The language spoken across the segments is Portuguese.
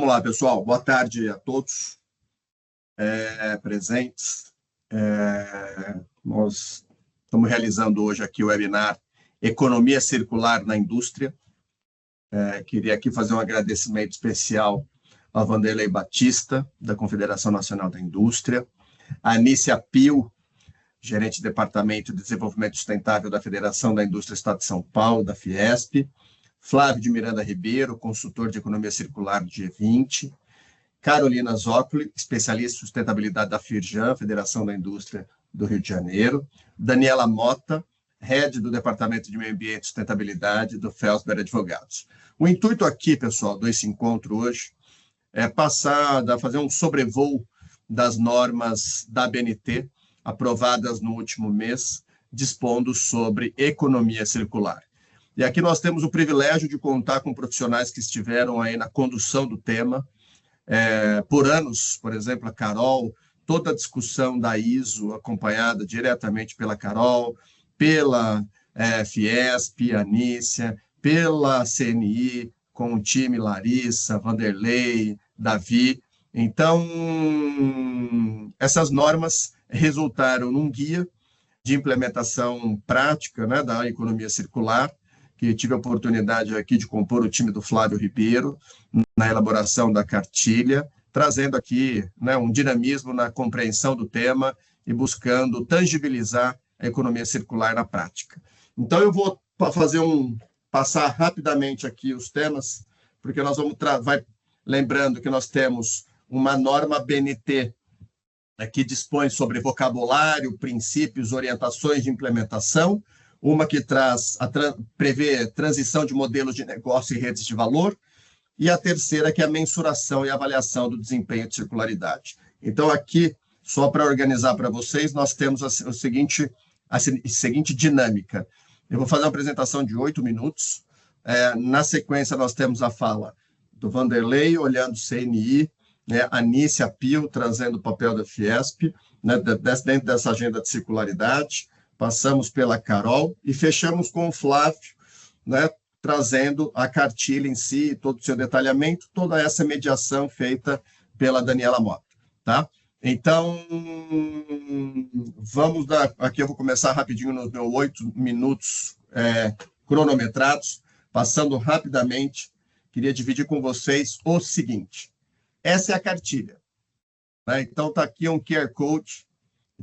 Vamos lá, pessoal. Boa tarde a todos presentes. Nós estamos realizando hoje aqui o webinar Economia Circular na Indústria. Queria aqui fazer um agradecimento especial a Vanderlei Batista, da Confederação Nacional da Indústria, a Anícia Pio, gerente de Departamento de Desenvolvimento Sustentável da Federação da Indústria do Estado de São Paulo, da Fiesp, Flávio de Miranda Ribeiro, consultor de Economia Circular do G20, Carolina Zoccoli, especialista em sustentabilidade da Firjan, Federação da Indústria do Rio de Janeiro, Daniela Mota, head do Departamento de Meio Ambiente e Sustentabilidade do Felsberg Advogados. O intuito aqui, pessoal, desse encontro hoje é fazer um sobrevoo das normas da ABNT, aprovadas no último mês, dispondo sobre economia circular. E aqui nós temos o privilégio de contar com profissionais que estiveram aí na condução do tema, por anos, por exemplo, a Carol, toda a discussão da ISO, acompanhada diretamente pela Carol, pela Fiesp, Anícia, pela CNI, com o time Larissa, Vanderlei, Davi. Então, essas normas resultaram num guia de implementação prática, né, da economia circular, que tive a oportunidade aqui de compor o time do Flávio Ribeiro na elaboração da cartilha, trazendo aqui, né, um dinamismo na compreensão do tema e buscando tangibilizar a economia circular na prática. Então, eu vou passar rapidamente aqui os temas, porque nós vamos lembrando que nós temos uma norma BNT que dispõe sobre vocabulário, princípios, orientações de implementação, uma que prevê transição de modelos de negócio e redes de valor, e a terceira que é a mensuração e avaliação do desempenho de circularidade. Então, aqui, só para organizar para vocês, nós temos a seguinte dinâmica. Eu vou fazer uma apresentação de 8 minutos. Na sequência, nós temos a fala do Vanderlei, olhando CNI, né, Anícia Pio, trazendo o papel da Fiesp, né, dentro dessa agenda de circularidade. Passamos pela Carol e fechamos com o Flávio, né, trazendo a cartilha em si, todo o seu detalhamento, toda essa mediação feita pela Daniela Mota. Tá? Então, aqui eu vou começar rapidinho nos meus 8 minutos cronometrados, passando rapidamente. Queria dividir com vocês o seguinte. Essa é a cartilha. Né? Então, está aqui um QR Code.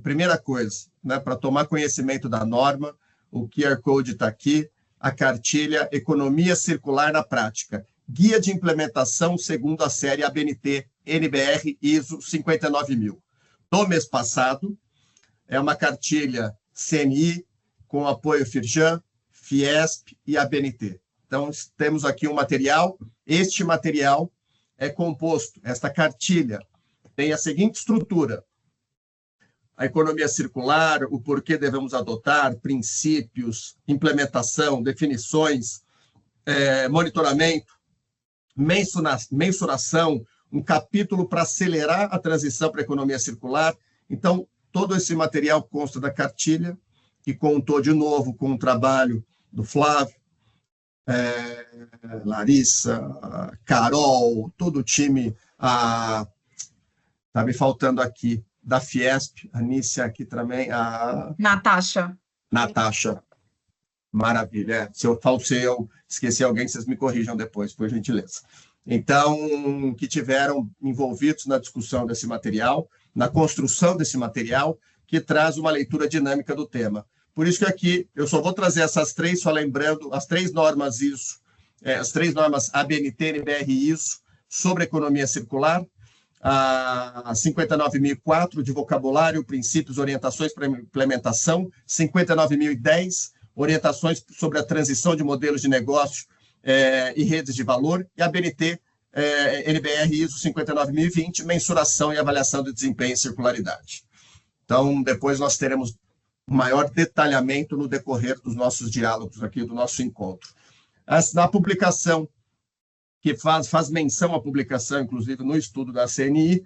Primeira coisa, né, para tomar conhecimento da norma, o QR Code está aqui, a cartilha Economia Circular na Prática, guia de implementação segundo a série ABNT NBR ISO 59000. Do mês passado, é uma cartilha CNI com apoio Firjan, Fiesp e ABNT. Então, temos aqui um material. Este material é composto, esta cartilha tem a seguinte estrutura: a economia circular, o porquê devemos adotar, princípios, implementação, definições, monitoramento, mensuração, um capítulo para acelerar a transição para a economia circular. Então, todo esse material consta da cartilha, que contou de novo com o trabalho do Flávio, Larissa, Carol, todo o time, está me faltando aqui, da Fiesp, Anícia aqui também, a Natasha. Maravilha. Se eu esqueci alguém, vocês me corrijam depois, por gentileza. Então, que tiveram envolvidos na discussão desse material, na construção desse material, que traz uma leitura dinâmica do tema. Por isso que aqui eu só vou trazer essas três, só lembrando, as três normas ISO, as três normas ABNT, NBR e ISO sobre economia circular, a 59004 de vocabulário, princípios, orientações para implementação, 59010, orientações sobre a transição de modelos de negócio e redes de valor, e a ABNT, NBR ISO 59020, mensuração e avaliação do desempenho e circularidade. Então, depois nós teremos maior detalhamento no decorrer dos nossos diálogos aqui, do nosso encontro. Na publicação, que faz menção à publicação, inclusive no estudo da CNI,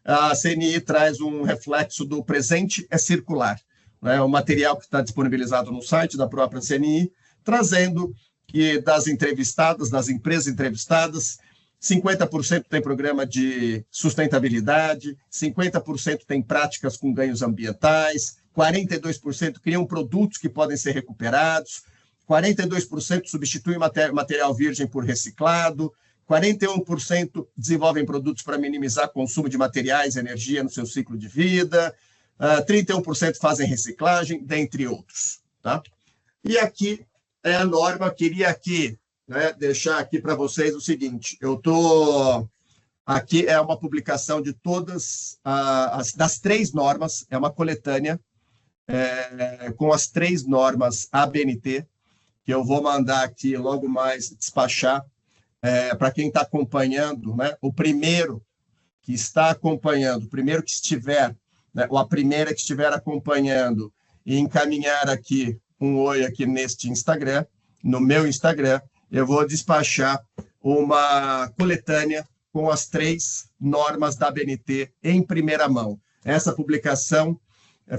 a CNI traz um reflexo do presente é circular. Né? O material que está disponibilizado no site da própria CNI, trazendo que das entrevistadas, das empresas entrevistadas, 50% tem programa de sustentabilidade, 50% tem práticas com ganhos ambientais, 42% criam produtos que podem ser recuperados, 42% substituem material virgem por reciclado, 41% desenvolvem produtos para minimizar consumo de materiais e energia no seu ciclo de vida, 31% fazem reciclagem, dentre outros. Tá? E aqui é a norma, queria aqui, né, deixar aqui para vocês o seguinte, aqui é uma publicação de todas das 3 normas, é uma coletânea com as 3 normas ABNT, que eu vou mandar aqui logo mais despachar para quem está acompanhando, né, o primeiro que está acompanhando, o primeiro que estiver, né, ou a primeira que estiver acompanhando e encaminhar aqui um oi aqui neste Instagram, no meu Instagram, eu vou despachar uma coletânea com as 3 normas da ABNT em primeira mão. Essa publicação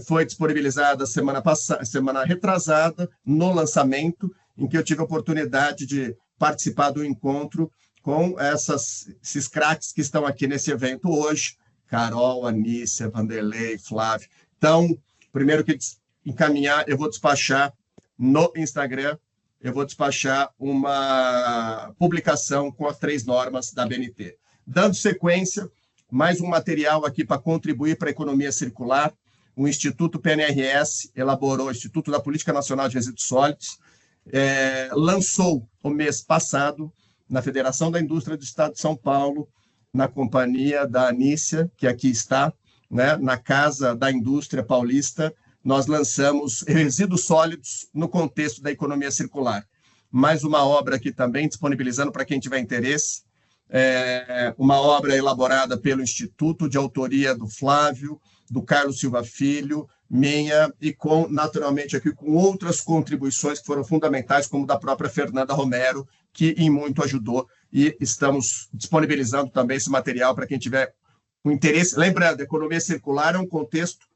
foi disponibilizada semana retrasada, no lançamento, em que eu tive a oportunidade de participar do encontro com esses craques que estão aqui nesse evento hoje, Carol, Anícia, Vanderlei, Flávio. Então, primeiro que encaminhar, eu vou despachar no Instagram, eu vou despachar uma publicação com as 3 normas da ABNT. Dando sequência, mais um material aqui para contribuir para a economia circular. O Instituto PNRS elaborou, o Instituto da Política Nacional de Resíduos Sólidos, lançou o mês passado, na Federação da Indústria do Estado de São Paulo, na companhia da Anícia, que aqui está, né, na Casa da Indústria Paulista, nós lançamos resíduos sólidos no contexto da economia circular. Mais uma obra aqui também, disponibilizando para quem tiver interesse, uma obra elaborada pelo Instituto, de autoria do Flávio, do Carlos Silva Filho, minha, e naturalmente aqui com outras contribuições que foram fundamentais, como da própria Fernanda Romero, que em muito ajudou, e estamos disponibilizando também esse material para quem tiver um interesse. Lembrando, a economia circular é um contexto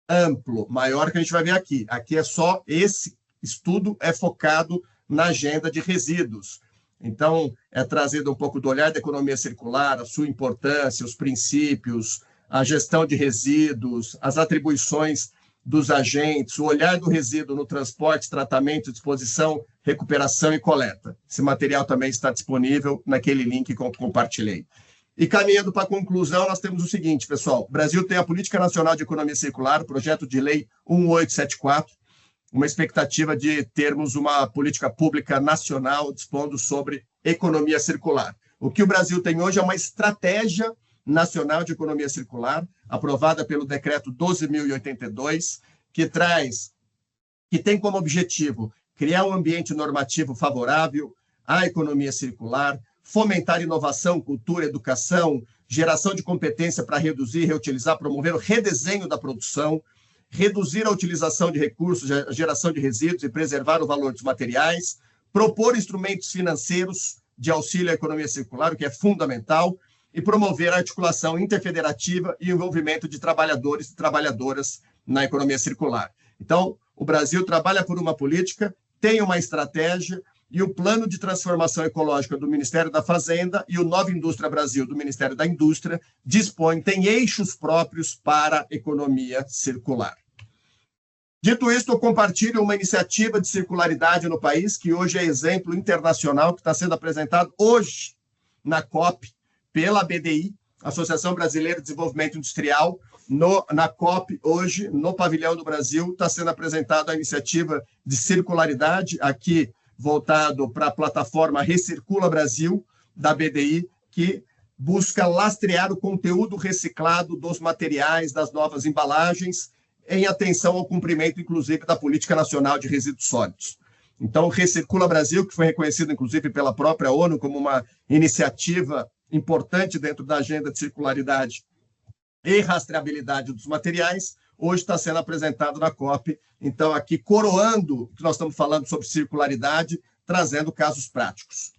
amplo, maior que a gente vai ver aqui. Aqui é só esse estudo é focado na agenda de resíduos. Então, é trazido um pouco do olhar da economia circular, a sua importância, os princípios, a gestão de resíduos, as atribuições dos agentes, o olhar do resíduo no transporte, tratamento, disposição, recuperação e coleta. Esse material também está disponível naquele link que eu compartilhei. E caminhando para a conclusão, nós temos o seguinte, pessoal. O Brasil tem a Política Nacional de Economia Circular, projeto de lei 1874, uma expectativa de termos uma política pública nacional dispondo sobre economia circular. O que o Brasil tem hoje é uma estratégia nacional de economia circular, aprovada pelo decreto 12.082, que tem como objetivo criar um ambiente normativo favorável à economia circular, fomentar inovação, cultura, educação, geração de competência para reduzir, reutilizar, promover o redesenho da produção, reduzir a utilização de recursos, a geração de resíduos e preservar o valor dos materiais, propor instrumentos financeiros de auxílio à economia circular, o que é fundamental, e promover a articulação interfederativa e o envolvimento de trabalhadores e trabalhadoras na economia circular. Então, o Brasil trabalha por uma política, tem uma estratégia, e o Plano de Transformação Ecológica do Ministério da Fazenda e o Nova Indústria Brasil do Ministério da Indústria tem eixos próprios para a economia circular. Dito isto, eu compartilho uma iniciativa de circularidade no país, que hoje é exemplo internacional, que está sendo apresentado hoje na COP, pela BDI, Associação Brasileira de Desenvolvimento Industrial. Na COP, hoje, no Pavilhão do Brasil, está sendo apresentada a iniciativa de circularidade, aqui voltado para a plataforma Recircula Brasil, da BDI, que busca lastrear o conteúdo reciclado dos materiais, das novas embalagens, em atenção ao cumprimento, inclusive, da Política Nacional de Resíduos Sólidos. Então, o Recircula Brasil, que foi reconhecido, inclusive, pela própria ONU como uma iniciativa importante dentro da agenda de circularidade e rastreabilidade dos materiais, hoje está sendo apresentado na COP. Então, aqui, coroando o que nós estamos falando sobre circularidade, trazendo casos práticos.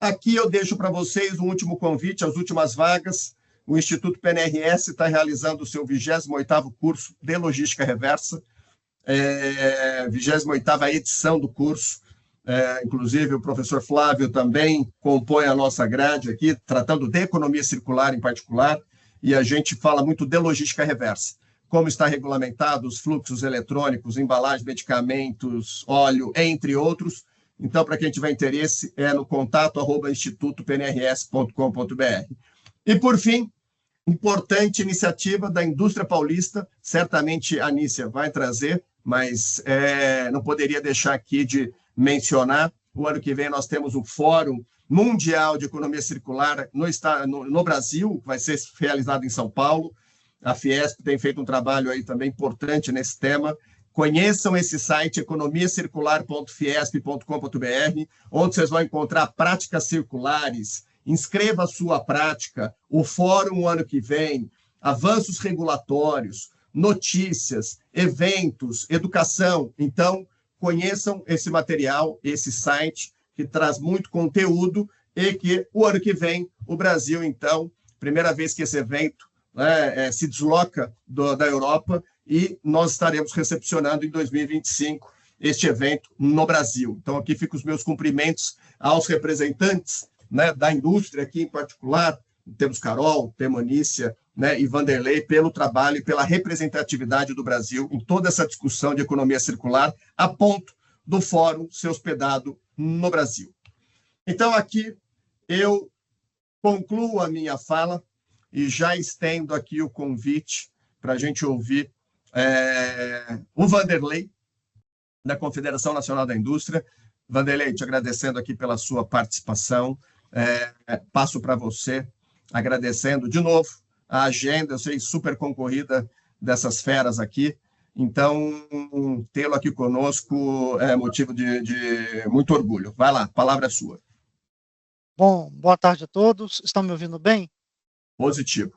Aqui eu deixo para vocês um último convite, as últimas vagas. O Instituto PNRS está realizando o seu 28º curso de Logística Reversa, 28ª edição do curso. inclusive o professor Flávio também compõe a nossa grade aqui, tratando de economia circular em particular, e a gente fala muito de logística reversa, como está regulamentado os fluxos eletrônicos, embalagem, medicamentos, óleo, entre outros. Então, para quem tiver interesse, é no contato@institutopnrs.com.br. E, por fim, importante iniciativa da indústria paulista, certamente a Nícia vai trazer, mas não poderia deixar aqui de mencionar. O ano que vem nós temos o Fórum Mundial de Economia Circular no Brasil, que vai ser realizado em São Paulo. A Fiesp tem feito um trabalho aí também importante nesse tema. Conheçam esse site, economiacircular.fiesp.com.br, onde vocês vão encontrar práticas circulares. Inscreva a sua prática, o fórum o ano que vem, avanços regulatórios, notícias, eventos, educação. Então, conheçam esse material, esse site, que traz muito conteúdo e que o ano que vem o Brasil, então, primeira vez que esse evento se desloca da Europa, e nós estaremos recepcionando em 2025 este evento no Brasil. Então, aqui ficam os meus cumprimentos aos representantes, né, da indústria aqui em particular. Temos Carol, temos Anícia, né, e Vanderlei, pelo trabalho e pela representatividade do Brasil em toda essa discussão de economia circular, a ponto do fórum ser hospedado no Brasil. Então, aqui eu concluo a minha fala e já estendo aqui o convite para a gente ouvir o Vanderlei, da Confederação Nacional da Indústria. Vanderlei, te agradecendo aqui pela sua participação. Passo para você, agradecendo de novo a agenda, eu sei, super concorrida dessas feras aqui. Então, tê-lo aqui conosco é motivo de muito orgulho. Vai lá, a palavra é sua. Bom, boa tarde a todos. Estão me ouvindo bem? Positivo.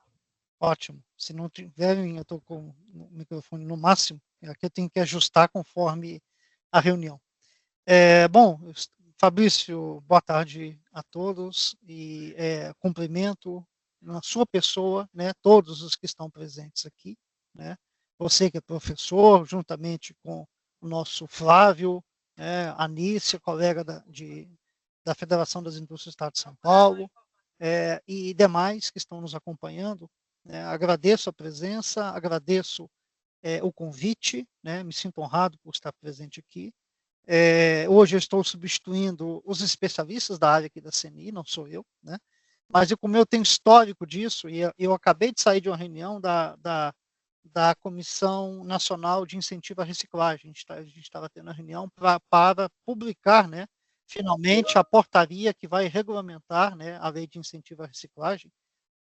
Ótimo. Se não tiverem, eu estou com o microfone no máximo. Aqui eu tenho que ajustar conforme a reunião. Bom, Fabrício, boa tarde a todos e cumprimento na sua pessoa, né, todos os que estão presentes aqui, né, você que é professor, juntamente com o nosso Flávio, Anícia, colega da Federação das Indústrias do Estado de São Paulo, e demais que estão nos acompanhando. Agradeço a presença, agradeço o convite, né, me sinto honrado por estar presente aqui. Hoje eu estou substituindo os especialistas da área aqui da CNI, não sou eu, né? Mas como eu tenho histórico disso, e eu acabei de sair de uma reunião da Comissão Nacional de Incentivo à Reciclagem, a gente estava tendo uma reunião para publicar, né, finalmente, a portaria que vai regulamentar, né, a Lei de Incentivo à Reciclagem,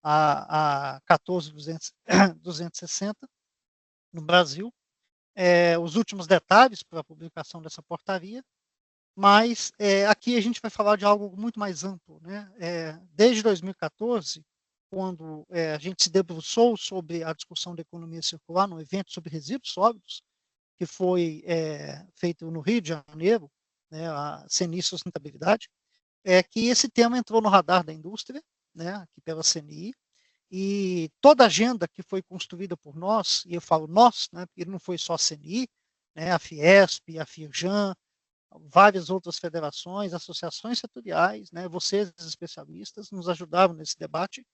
a 14.260, no Brasil. Os últimos detalhes para a publicação dessa portaria, mas aqui a gente vai falar de algo muito mais amplo, né? Desde 2014, quando a gente se debruçou sobre a discussão da economia circular, num evento sobre resíduos sólidos, que foi feito no Rio de Janeiro, né, a CNI Sustentabilidade, que esse tema entrou no radar da indústria, né, aqui pela CNI, e toda a agenda que foi construída por nós, e eu falo nós, né, porque não foi só a CNI, né, a Fiesp, a Firjan, várias outras federações, associações setoriais, né, vocês, especialistas, nos ajudaram nesse debate.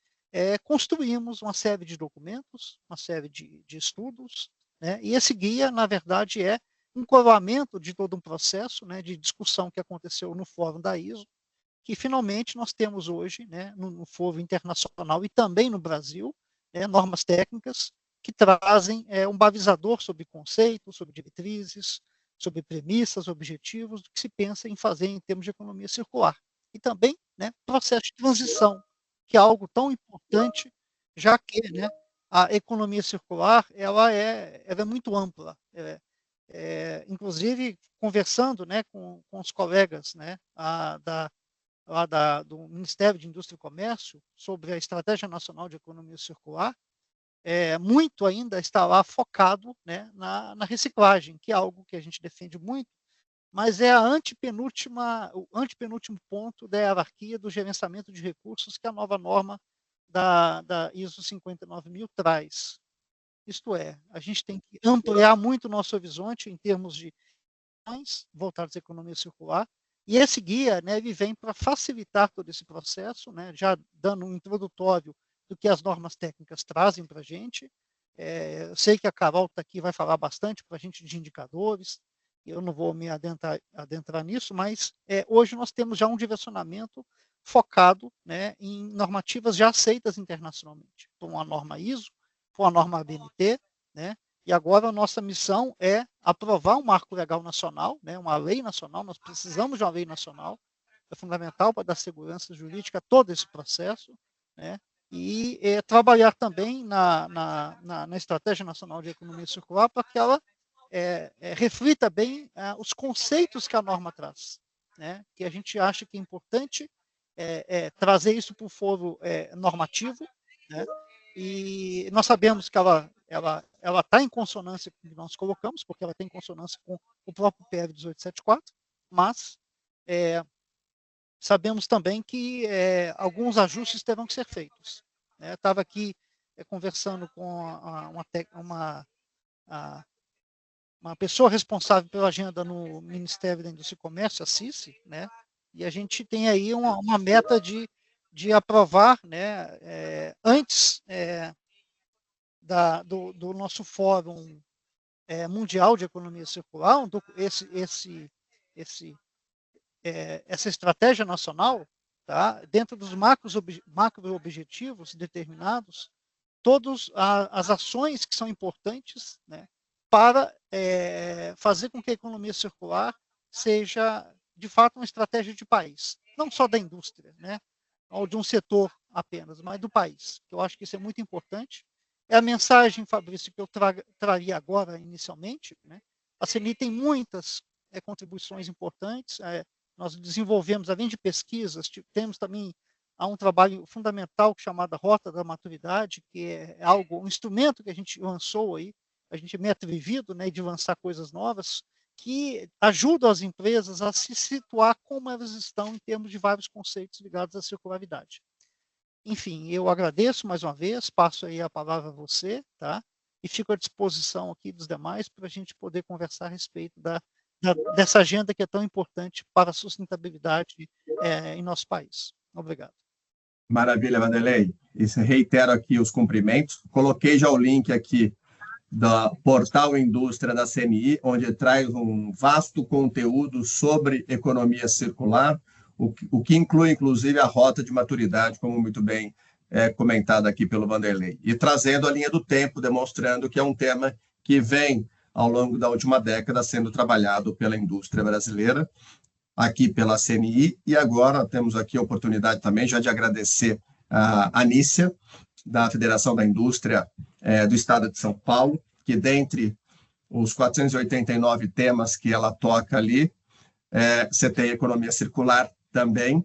Construímos uma série de documentos, uma série de estudos, né, e esse guia, na verdade, é um coroamento de todo um processo, né, de discussão que aconteceu no Fórum da ISO, que finalmente nós temos hoje, né, no Fórum Internacional e também no Brasil, normas técnicas que trazem um balizador sobre conceitos, sobre diretrizes, sobre premissas, objetivos, do que se pensa em fazer em termos de economia circular. E também, né, processo de transição, que é algo tão importante, já que, né, a economia circular ela é muito ampla. Inclusive, conversando, né, com os colegas, né, do Ministério de Indústria e Comércio sobre a Estratégia Nacional de Economia Circular, muito ainda está lá focado, né, na reciclagem, que é algo que a gente defende muito, mas é o antepenúltimo ponto da hierarquia do gerenciamento de recursos que a nova norma da ISO 59000 traz. Isto é, a gente tem que ampliar muito o nosso horizonte em termos de voltados à economia circular, E esse guia, né, ele vem para facilitar todo esse processo, né, já dando um introdutório do que as normas técnicas trazem para a gente. Eu sei que a Carol está aqui, vai falar bastante para a gente de indicadores, eu não vou me adentrar nisso, mas hoje nós temos já um direcionamento focado, né, em normativas já aceitas internacionalmente, por uma norma ISO, por uma norma ABNT, né, e agora a nossa missão é aprovar um marco legal nacional, né, uma lei nacional, nós precisamos de uma lei nacional, é fundamental para dar segurança jurídica a todo esse processo, né, e trabalhar também na Estratégia Nacional de Economia Circular para que ela reflita bem os conceitos que a norma traz, né, que a gente acha que é importante trazer isso para o foro normativo, né, e nós sabemos que ela está em consonância com o que nós colocamos, porque ela tem consonância com o próprio PL 1874, mas sabemos também que alguns ajustes terão que ser feitos. Estava aqui conversando com uma pessoa responsável pela agenda no Ministério da Indústria e Comércio, a CICI, né? E a gente tem aí uma meta de aprovar, né, antes do nosso Fórum Mundial de Economia Circular, essa estratégia nacional, tá, dentro dos macro objetivos determinados, todas as ações que são importantes, né, para fazer com que a economia circular seja, de fato, uma estratégia de país, não só da indústria, né, ou de um setor apenas, mas do país. Eu acho que isso é muito importante. É a mensagem, Fabrício, que eu traria agora, inicialmente. Né? A CNI tem muitas contribuições importantes. Nós desenvolvemos, além de pesquisas, temos também um trabalho fundamental chamado Rota da Maturidade, que é um instrumento que a gente lançou aí, a gente é meio atrevido, né, de lançar coisas novas, que ajudam as empresas a se situar como elas estão em termos de vários conceitos ligados à circularidade. Enfim, eu agradeço mais uma vez, passo aí a palavra a você, tá? E fico à disposição aqui dos demais para a gente poder conversar a respeito dessa agenda que é tão importante para a sustentabilidade em nosso país. Obrigado. Maravilha, Vanderlei. Reitero aqui os cumprimentos. Coloquei já o link aqui do portal Indústria da CNI, onde traz um vasto conteúdo sobre economia circular, o que inclui, inclusive, a rota de maturidade, como muito bem comentado aqui pelo Vanderlei. E trazendo a linha do tempo, demonstrando que é um tema que vem, ao longo da última década, sendo trabalhado pela indústria brasileira, aqui pela CNI, e agora temos aqui a oportunidade também já de agradecer a Anícia, da Federação da Indústria do Estado de São Paulo, que dentre os 489 temas que ela toca ali, você tem economia circular também,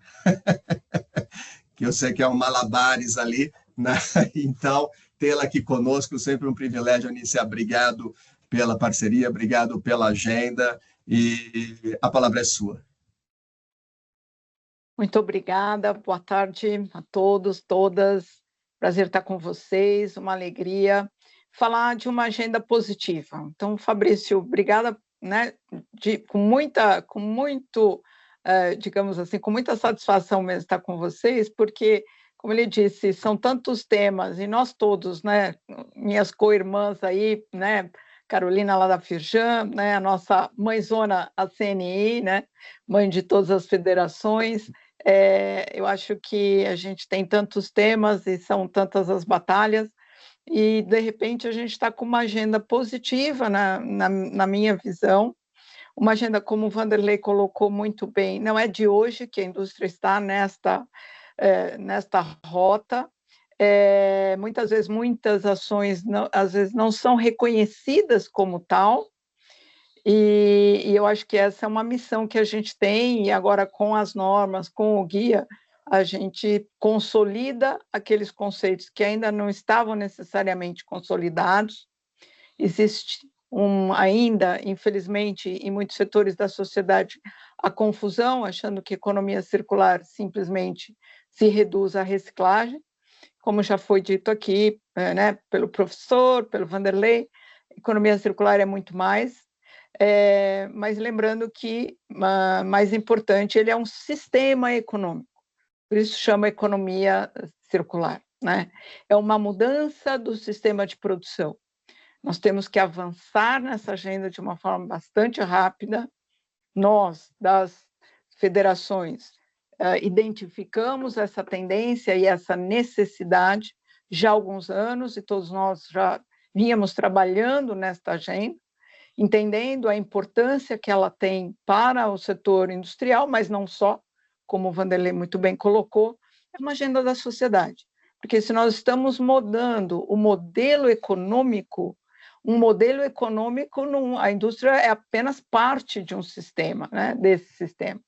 que eu sei que é um malabares ali, né? Então, tê-la aqui conosco, sempre um privilégio, Anícia, obrigado pela parceria, obrigado pela agenda, e a palavra é sua. Muito obrigada, boa tarde a todos, todas. Prazer estar com vocês, uma alegria falar de uma agenda positiva. Então, Fabrício, obrigada, né, digamos assim, com muita satisfação mesmo estar com vocês, porque, como ele disse, são tantos temas, e nós todos, né, minhas co-irmãs aí, né, Carolina lá da Firjan, né, a nossa mãezona, a CNI, né, mãe de todas as federações. Eu acho que a gente tem tantos temas e são tantas as batalhas, e, de repente, a gente está com uma agenda positiva, na minha visão, uma agenda, como o Vanderlei colocou muito bem, não é de hoje que a indústria está nesta rota. Muitas vezes, muitas ações, às vezes, não são reconhecidas como tal, e eu acho que essa é uma missão que a gente tem, e agora com as normas, com o guia, a gente consolida aqueles conceitos que ainda não estavam necessariamente consolidados. Existe ainda, infelizmente, em muitos setores da sociedade, a confusão, achando que economia circular simplesmente se reduz à reciclagem, como já foi dito aqui, né, pelo professor, pelo Vanderlei, economia circular é muito mais. mas lembrando que, mais importante, ele é um sistema econômico, por isso chama economia circular, né? É uma mudança do sistema de produção. Nós temos que avançar nessa agenda de uma forma bastante rápida. Nós, das federações, identificamos essa tendência e essa necessidade já há alguns anos, e todos nós já vínhamos trabalhando nesta agenda, entendendo a importância que ela tem para o setor industrial, mas não só, como o Vanderlei muito bem colocou, é uma agenda da sociedade. Porque se nós estamos mudando o modelo econômico, a indústria é apenas parte de um sistema, né, desse sistema.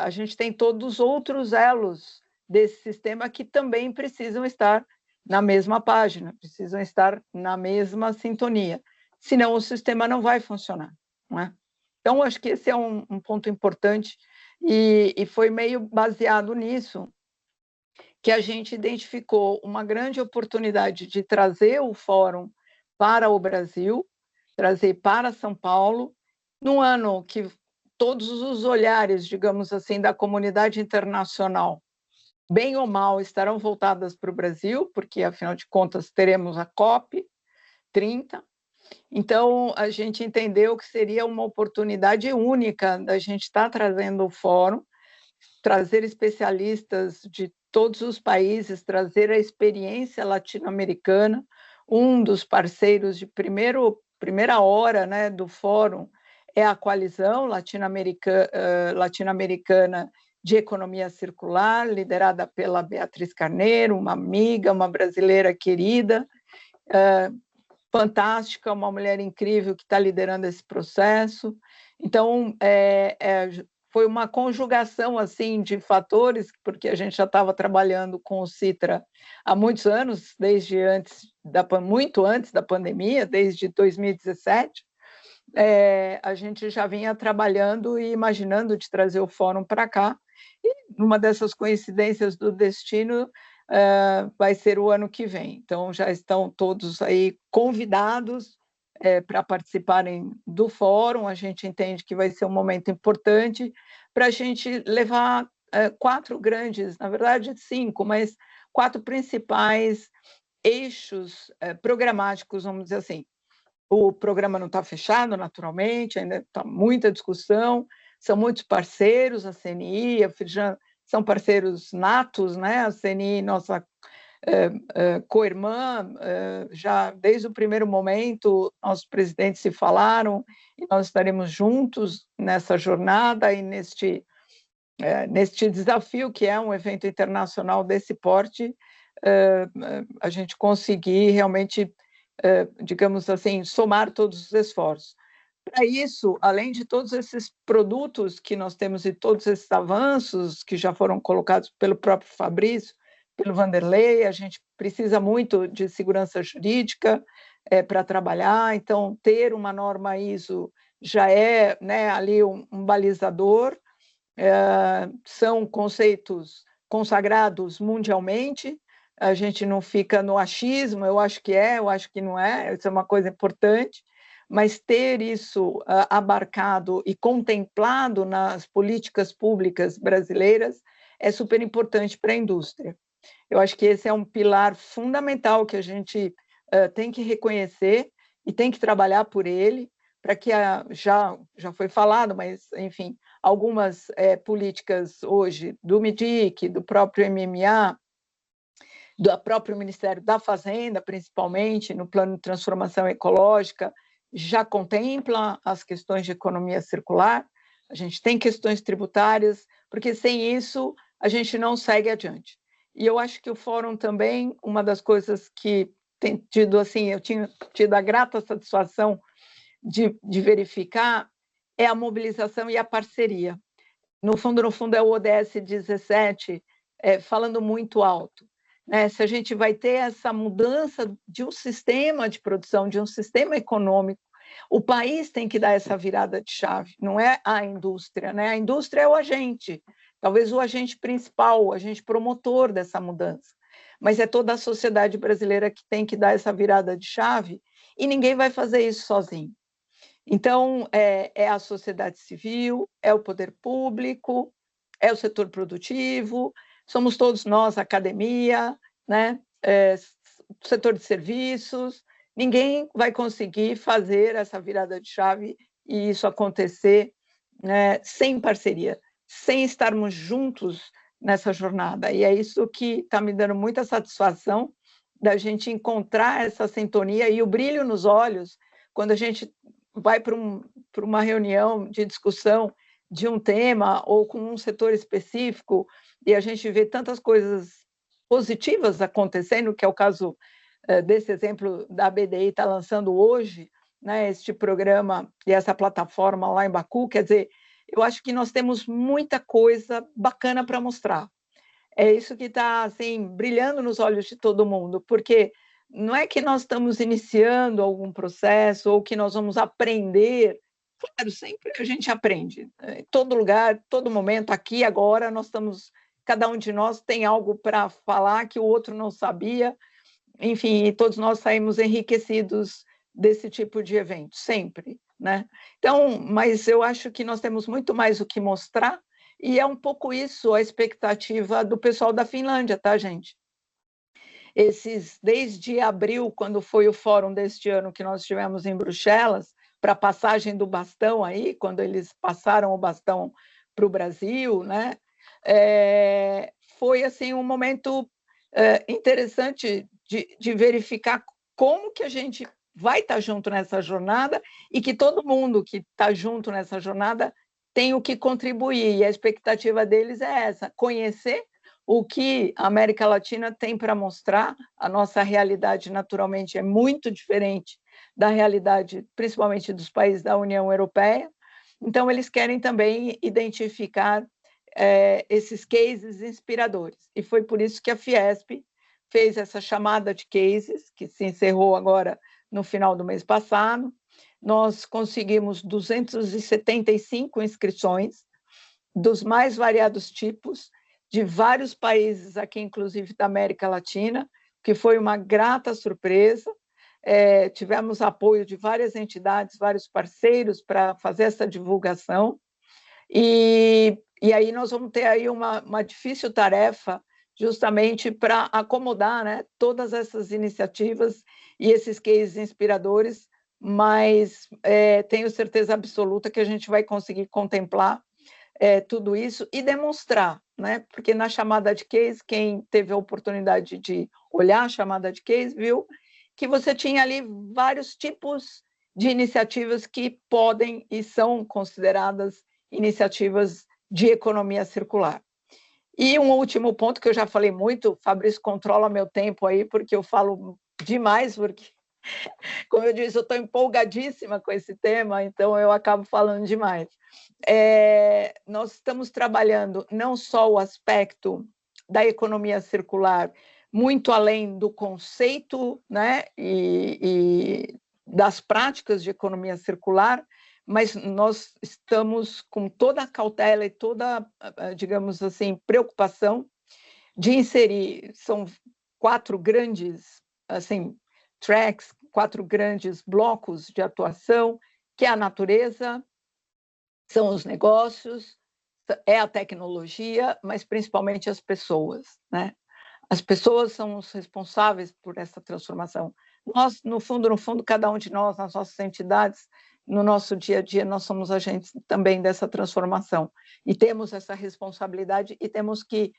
A gente tem todos os outros elos desse sistema que também precisam estar na mesma página, precisam estar na mesma sintonia, senão o sistema não vai funcionar, não é? Então, acho que esse é um ponto importante, e foi meio baseado nisso que a gente identificou uma grande oportunidade de trazer o fórum para o Brasil, trazer para São Paulo, num ano que todos os olhares, digamos assim, da comunidade internacional, bem ou mal, estarão voltadas para o Brasil, porque, afinal de contas, teremos a COP30. Então, a gente entendeu que seria uma oportunidade única da gente estar trazendo o fórum, trazer especialistas de todos os países, trazer a experiência latino-americana. Um dos parceiros de primeira hora, né, do fórum é a Coalizão Latino-Americana de Economia Circular, liderada pela Beatriz Carneiro, uma amiga, uma brasileira querida, fantástica, uma mulher incrível que está liderando esse processo. Então, foi uma conjugação assim de fatores, porque a gente já estava trabalhando com o Citra há muitos anos, muito antes da pandemia, desde 2017. A gente já vinha trabalhando e imaginando de trazer o fórum para cá, e numa dessas coincidências do destino, vai ser o ano que vem. Então, já estão todos aí convidados para participarem do fórum. A gente entende que vai ser um momento importante para a gente levar 4 grandes, na verdade 5, mas 4 principais eixos programáticos, vamos dizer assim. O programa não está fechado, naturalmente, ainda está muita discussão, são muitos parceiros, a CNI, a Firjan, são parceiros natos, né? A CNI, nossa co-irmã, já desde o primeiro momento, nossos presidentes se falaram, e nós estaremos juntos nessa jornada e neste desafio, que é um evento internacional desse porte, a gente conseguir realmente, digamos assim, somar todos os esforços. Para isso, além de todos esses produtos que nós temos e todos esses avanços que já foram colocados pelo próprio Fabrício, pelo Vanderlei, a gente precisa muito de segurança jurídica para trabalhar, então ter uma norma ISO já é, né, ali um balizador, são conceitos consagrados mundialmente, a gente não fica no achismo, eu acho que não é, isso é uma coisa importante, mas ter isso abarcado e contemplado nas políticas públicas brasileiras é super importante para a indústria. Eu acho que esse é um pilar fundamental que a gente tem que reconhecer e tem que trabalhar por ele, para que, já foi falado, mas, enfim, algumas políticas hoje do MIDIC, do próprio MMA, do próprio Ministério da Fazenda, principalmente, no Plano de Transformação Ecológica, já contempla as questões de economia circular. A gente tem questões tributárias, porque sem isso a gente não segue adiante. E eu acho que o fórum também, uma das coisas que tem tido, assim, eu tinha tido a grata satisfação de verificar, é a mobilização e a parceria. No fundo, é o ODS 17 falando muito alto. Né? Se a gente vai ter essa mudança de um sistema de produção, de um sistema econômico, o país tem que dar essa virada de chave, não é a indústria, né? A indústria é o agente, talvez o agente principal, o agente promotor dessa mudança, mas é toda a sociedade brasileira que tem que dar essa virada de chave, e ninguém vai fazer isso sozinho. Então, é a sociedade civil, é o poder público, é o setor produtivo, somos todos nós, a academia, né? Setor de serviços. Ninguém vai conseguir fazer essa virada de chave e isso acontecer, né, sem parceria, sem estarmos juntos nessa jornada. E é isso que está me dando muita satisfação, da gente encontrar essa sintonia e o brilho nos olhos quando a gente vai para uma reunião de discussão de um tema ou com um setor específico e a gente vê tantas coisas positivas acontecendo, que é o caso desse exemplo da BDI está lançando hoje, né, este programa e essa plataforma lá em Baku. Quer dizer, eu acho que nós temos muita coisa bacana para mostrar. É isso que está assim, brilhando nos olhos de todo mundo, porque não é que nós estamos iniciando algum processo ou que nós vamos aprender. Claro, sempre a gente aprende. Em todo lugar, todo momento, aqui, agora, nós estamos, cada um de nós tem algo para falar que o outro não sabia. Enfim, todos nós saímos enriquecidos desse tipo de evento, sempre, né? Então, mas eu acho que nós temos muito mais o que mostrar, e é um pouco isso a expectativa do pessoal da Finlândia, tá, gente? Desde abril, quando foi o fórum deste ano que nós tivemos em Bruxelas, para a passagem do bastão aí, quando eles passaram o bastão para o Brasil, né? Foi assim um momento interessante de verificar como que a gente vai estar junto nessa jornada e que todo mundo que está junto nessa jornada tem o que contribuir. E a expectativa deles é essa, conhecer o que a América Latina tem para mostrar. A nossa realidade, naturalmente, é muito diferente da realidade, principalmente dos países da União Europeia. Então, eles querem também identificar esses cases inspiradores. E foi por isso que a Fiesp fez essa chamada de cases, que se encerrou agora no final do mês passado. Nós conseguimos 275 inscrições, dos mais variados tipos, de vários países aqui, inclusive da América Latina, que foi uma grata surpresa. Tivemos apoio de várias entidades, vários parceiros para fazer essa divulgação. E aí nós vamos ter aí uma difícil tarefa justamente para acomodar, né, todas essas iniciativas e esses cases inspiradores, mas tenho certeza absoluta que a gente vai conseguir contemplar tudo isso e demonstrar, né? Porque na chamada de case, quem teve a oportunidade de olhar a chamada de case viu que você tinha ali vários tipos de iniciativas que podem e são consideradas iniciativas de economia circular. E um último ponto que eu já falei muito, Fabrício, controla meu tempo aí, porque eu falo demais, porque, como eu disse, eu estou empolgadíssima com esse tema, então eu acabo falando demais. Nós estamos trabalhando não só o aspecto da economia circular, muito além do conceito, né, e das práticas de economia circular, mas nós estamos com toda a cautela e toda, digamos assim, preocupação de inserir, são 4 grandes, assim, tracks, 4 grandes blocos de atuação, que é a natureza, são os negócios, é a tecnologia, mas principalmente as pessoas, né? As pessoas são os responsáveis por essa transformação. Nós, no fundo, cada um de nós, nas nossas entidades, no nosso dia a dia, nós somos agentes também dessa transformação. E temos essa responsabilidade e temos que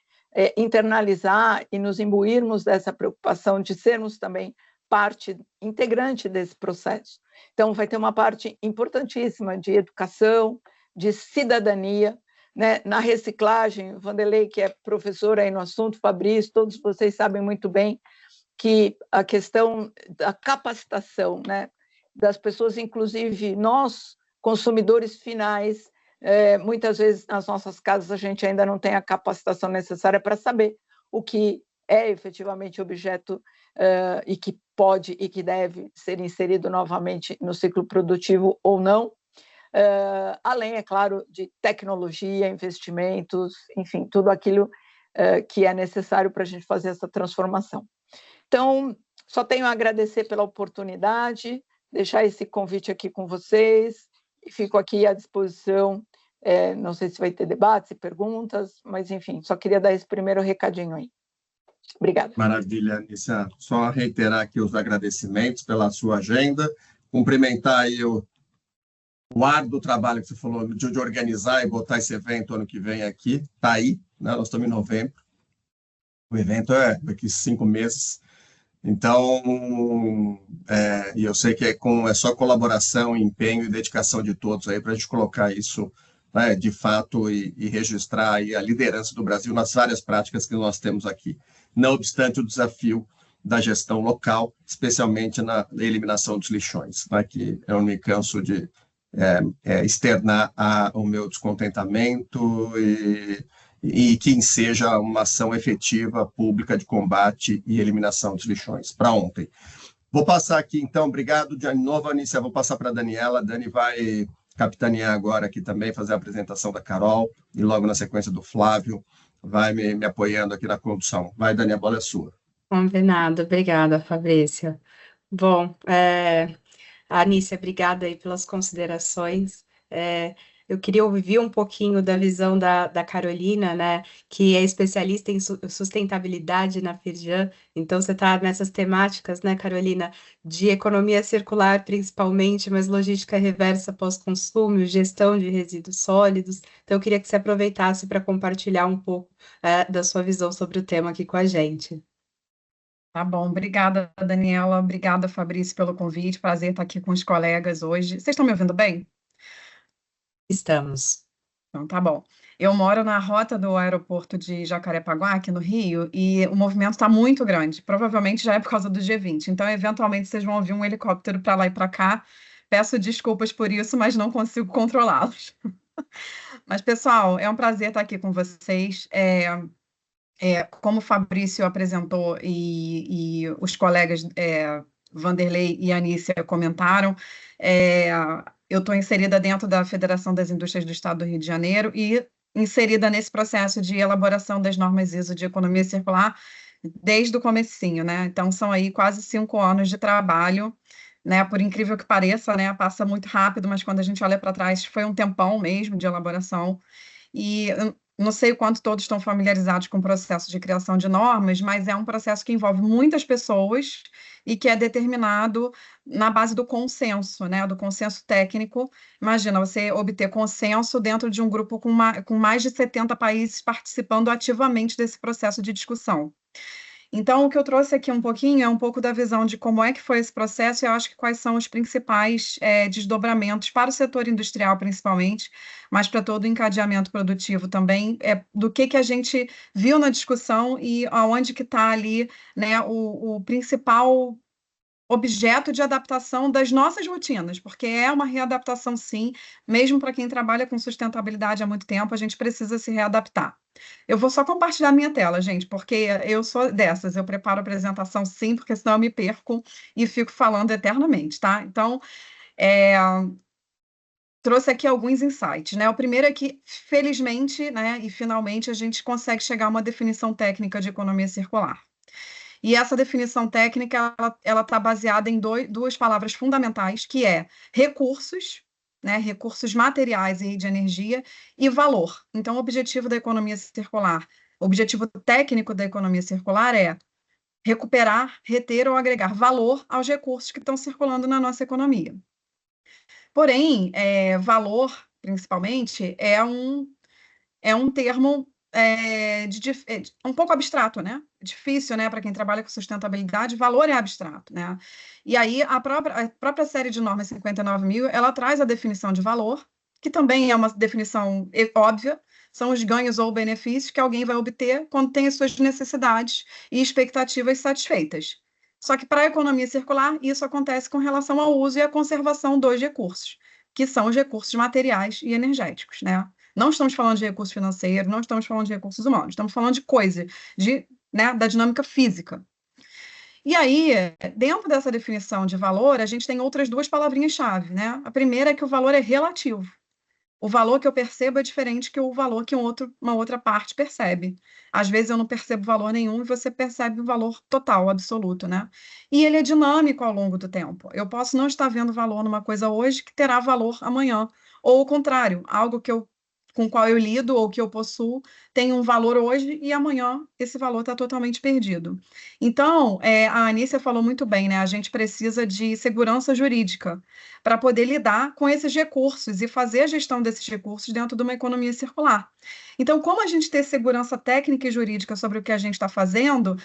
internalizar e nos imbuirmos dessa preocupação de sermos também parte integrante desse processo. Então, vai ter uma parte importantíssima de educação, de cidadania, né? Na reciclagem, Vanderlei, que é professor aí no assunto, Fabrício, todos vocês sabem muito bem que a questão da capacitação, né, das pessoas, inclusive nós, consumidores finais, muitas vezes nas nossas casas a gente ainda não tem a capacitação necessária para saber o que é efetivamente objeto e que pode e que deve ser inserido novamente no ciclo produtivo ou não, além, é claro, de tecnologia, investimentos, enfim, tudo aquilo que é necessário para a gente fazer essa transformação. Então, só tenho a agradecer pela oportunidade, deixar esse convite aqui com vocês e fico aqui à disposição. Não sei se vai ter debates e perguntas, mas, enfim, só queria dar esse primeiro recadinho aí. Obrigada. Maravilha, Anícia. Só reiterar aqui os agradecimentos pela sua agenda, cumprimentar aí o árduo trabalho que você falou de organizar e botar esse evento ano que vem aqui. Está aí, né? Nós estamos em novembro. O evento é daqui 5 meses. Então, e eu sei que é só colaboração, empenho e dedicação de todos aí para a gente colocar isso, né, de fato e registrar aí a liderança do Brasil nas várias práticas que nós temos aqui. Não obstante o desafio da gestão local, especialmente na eliminação dos lixões, né, que eu não me canso de externar o meu descontentamento e que seja uma ação efetiva, pública, de combate e eliminação dos lixões. Para ontem. Vou passar aqui, então, obrigado de novo, Anícia, vou passar para a Daniela. A Dani vai capitanear agora aqui também, fazer a apresentação da Carol, e logo na sequência do Flávio, vai me apoiando aqui na condução. Vai, Dani, a bola é sua. Combinado, obrigada, Fabrício. Bom, Anícia, obrigada aí pelas considerações. Eu queria ouvir um pouquinho da visão da Carolina, né, que é especialista em sustentabilidade na Firjan. Então, você está nessas temáticas, né, Carolina, de economia circular principalmente, mas logística reversa pós-consumo, gestão de resíduos sólidos. Então, eu queria que você aproveitasse para compartilhar um pouco da sua visão sobre o tema aqui com a gente. Tá bom, obrigada, Daniela, obrigada, Fabrício, pelo convite, prazer estar aqui com os colegas hoje. Vocês estão me ouvindo bem? Estamos. Então, tá bom. Eu moro na rota do aeroporto de Jacarepaguá, aqui no Rio, e o movimento está muito grande, provavelmente já é por causa do G20, então, eventualmente, vocês vão ouvir um helicóptero para lá e para cá. Peço desculpas por isso, mas não consigo controlá-los. Mas, pessoal, é um prazer estar aqui com vocês. Como o Fabrício apresentou e os colegas Vanderlei e Anícia comentaram, eu estou inserida dentro da Federação das Indústrias do Estado do Rio de Janeiro e inserida nesse processo de elaboração das normas ISO de economia circular desde o comecinho, né? Então, são aí quase 5 anos de trabalho, né? Por incrível que pareça, né? Passa muito rápido, mas quando a gente olha para trás, foi um tempão mesmo de elaboração. E não sei o quanto todos estão familiarizados com o processo de criação de normas, mas é um processo que envolve muitas pessoas e que é determinado na base do consenso, né, do consenso técnico. Imagina você obter consenso dentro de um grupo com mais de 70 países participando ativamente desse processo de discussão. Então, o que eu trouxe aqui um pouquinho é um pouco da visão de como é que foi esse processo, e eu acho que quais são os principais desdobramentos para o setor industrial, principalmente, mas para todo o encadeamento produtivo também, do que a gente viu na discussão e aonde que está ali, né, o principal objeto de adaptação das nossas rotinas, porque é uma readaptação, sim, mesmo para quem trabalha com sustentabilidade há muito tempo, a gente precisa se readaptar. Eu vou só compartilhar minha tela, gente, porque eu sou dessas, eu preparo a apresentação sim, porque senão eu me perco e fico falando eternamente, tá? Então, trouxe aqui alguns insights, né? O primeiro é que, felizmente, né, e finalmente, a gente consegue chegar a uma definição técnica de economia circular. E essa definição técnica, ela está baseada em duas palavras fundamentais, que é recursos, né, recursos materiais e de energia, e valor. Então, o objetivo da economia circular, o objetivo técnico da economia circular é recuperar, reter ou agregar valor aos recursos que estão circulando na nossa economia. Porém, valor, principalmente, é um termo um pouco abstrato, né? Difícil, né? Para quem trabalha com sustentabilidade, valor é abstrato, né? E aí, a própria série de normas 59.000, ela traz a definição de valor, que também é uma definição óbvia, são os ganhos ou benefícios que alguém vai obter quando tem as suas necessidades e expectativas satisfeitas. Só que para a economia circular, isso acontece com relação ao uso e à conservação dos recursos, que são os recursos materiais e energéticos, né? Não estamos falando de recurso financeiro, não estamos falando de recursos humanos, estamos falando de coisa, né, da dinâmica física. E aí, dentro dessa definição de valor, a gente tem outras duas palavrinhas-chave, né? A primeira é que o valor é relativo. O valor que eu percebo é diferente que o valor que uma outra parte percebe. Às vezes eu não percebo valor nenhum e você percebe o valor total, absoluto, né? E ele é dinâmico ao longo do tempo. Eu posso não estar vendo valor numa coisa hoje que terá valor amanhã. Ou o contrário, algo com o qual eu lido ou que eu possuo tem um valor hoje e amanhã esse valor está totalmente perdido. Então, a Anícia falou muito bem, né? A gente precisa de segurança jurídica para poder lidar com esses recursos e fazer a gestão desses recursos dentro de uma economia circular. Então, como a gente ter segurança técnica e jurídica sobre o que a gente está fazendo,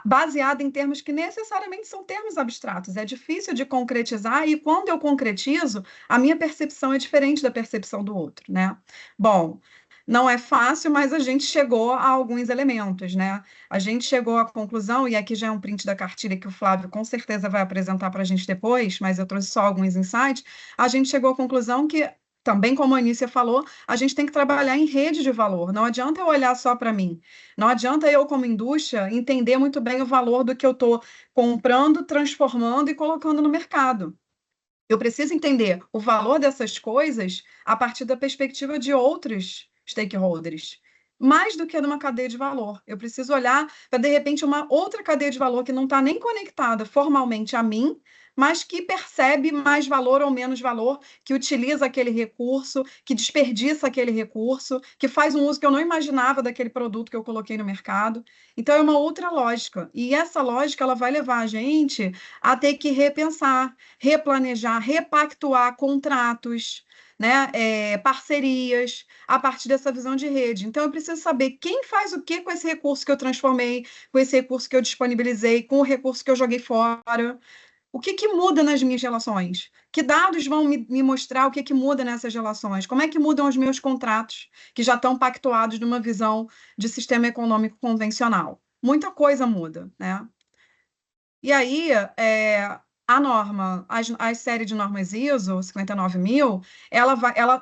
baseada em termos que necessariamente são termos abstratos, é difícil de concretizar, e quando eu concretizo, a minha percepção é diferente da percepção do outro, né? Bom, não é fácil, mas a gente chegou a alguns elementos, né? A gente chegou à conclusão, e aqui já é um print da cartilha que o Flávio com certeza vai apresentar para a gente depois, mas eu trouxe só alguns insights. A gente chegou à conclusão que, também como a Anícia falou, a gente tem que trabalhar em rede de valor. Não adianta eu olhar só para mim. Não adianta eu, como indústria, entender muito bem o valor do que eu estou comprando, transformando e colocando no mercado. Eu preciso entender o valor dessas coisas a partir da perspectiva de outros stakeholders, mais do que numa cadeia de valor. Eu preciso olhar para, de repente, uma outra cadeia de valor que não está nem conectada formalmente a mim, mas que percebe mais valor ou menos valor, que utiliza aquele recurso, que desperdiça aquele recurso, que faz um uso que eu não imaginava daquele produto que eu coloquei no mercado. Então, é uma outra lógica. E essa lógica ela vai levar a gente a ter que repensar, replanejar, repactuar contratos, né, parcerias, a partir dessa visão de rede. Então, eu preciso saber quem faz o que com esse recurso que eu transformei, com esse recurso que eu disponibilizei, com o recurso que eu joguei fora. O que muda nas minhas relações? Que dados vão me mostrar o que muda nessas relações? Como é que mudam os meus contratos, que já estão pactuados numa visão de sistema econômico convencional? Muita coisa muda, né? E aí, a norma, a série de normas ISO 59000,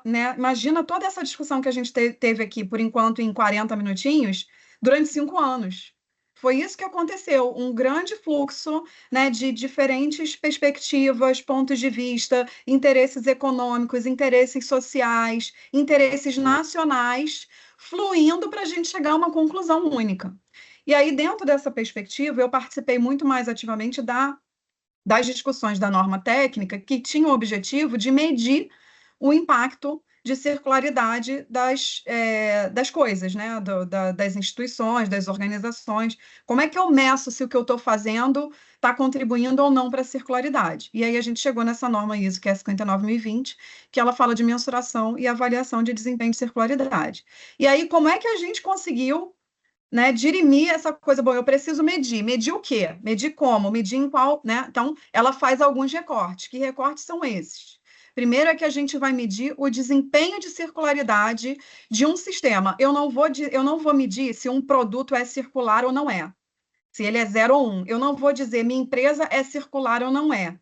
né, imagina toda essa discussão que a gente teve aqui, por enquanto, em 40 minutinhos, durante 5 anos. Foi isso que aconteceu, um grande fluxo, né, de diferentes perspectivas, pontos de vista, interesses econômicos, interesses sociais, interesses nacionais, fluindo para a gente chegar a uma conclusão única. E aí, dentro dessa perspectiva, eu participei muito mais ativamente das discussões da norma técnica, que tinha o objetivo de medir o impacto de circularidade das coisas, né? Das instituições, das organizações. Como é que eu meço se o que eu estou fazendo está contribuindo ou não para a circularidade? E aí a gente chegou nessa norma ISO, que é a 59020, que ela fala de mensuração e avaliação de desempenho de circularidade. E aí, como é que a gente conseguiu, né, dirimir essa coisa? Bom, eu preciso medir. Medir o quê? Medir como? Medir em qual, né? Então, ela faz alguns recortes. Que recortes são esses? Primeiro é que a gente vai medir o desempenho de circularidade de um sistema. Eu não vou medir se um produto é circular ou não é. Se ele é 0 ou 1. Eu não vou dizer minha empresa é circular ou não é.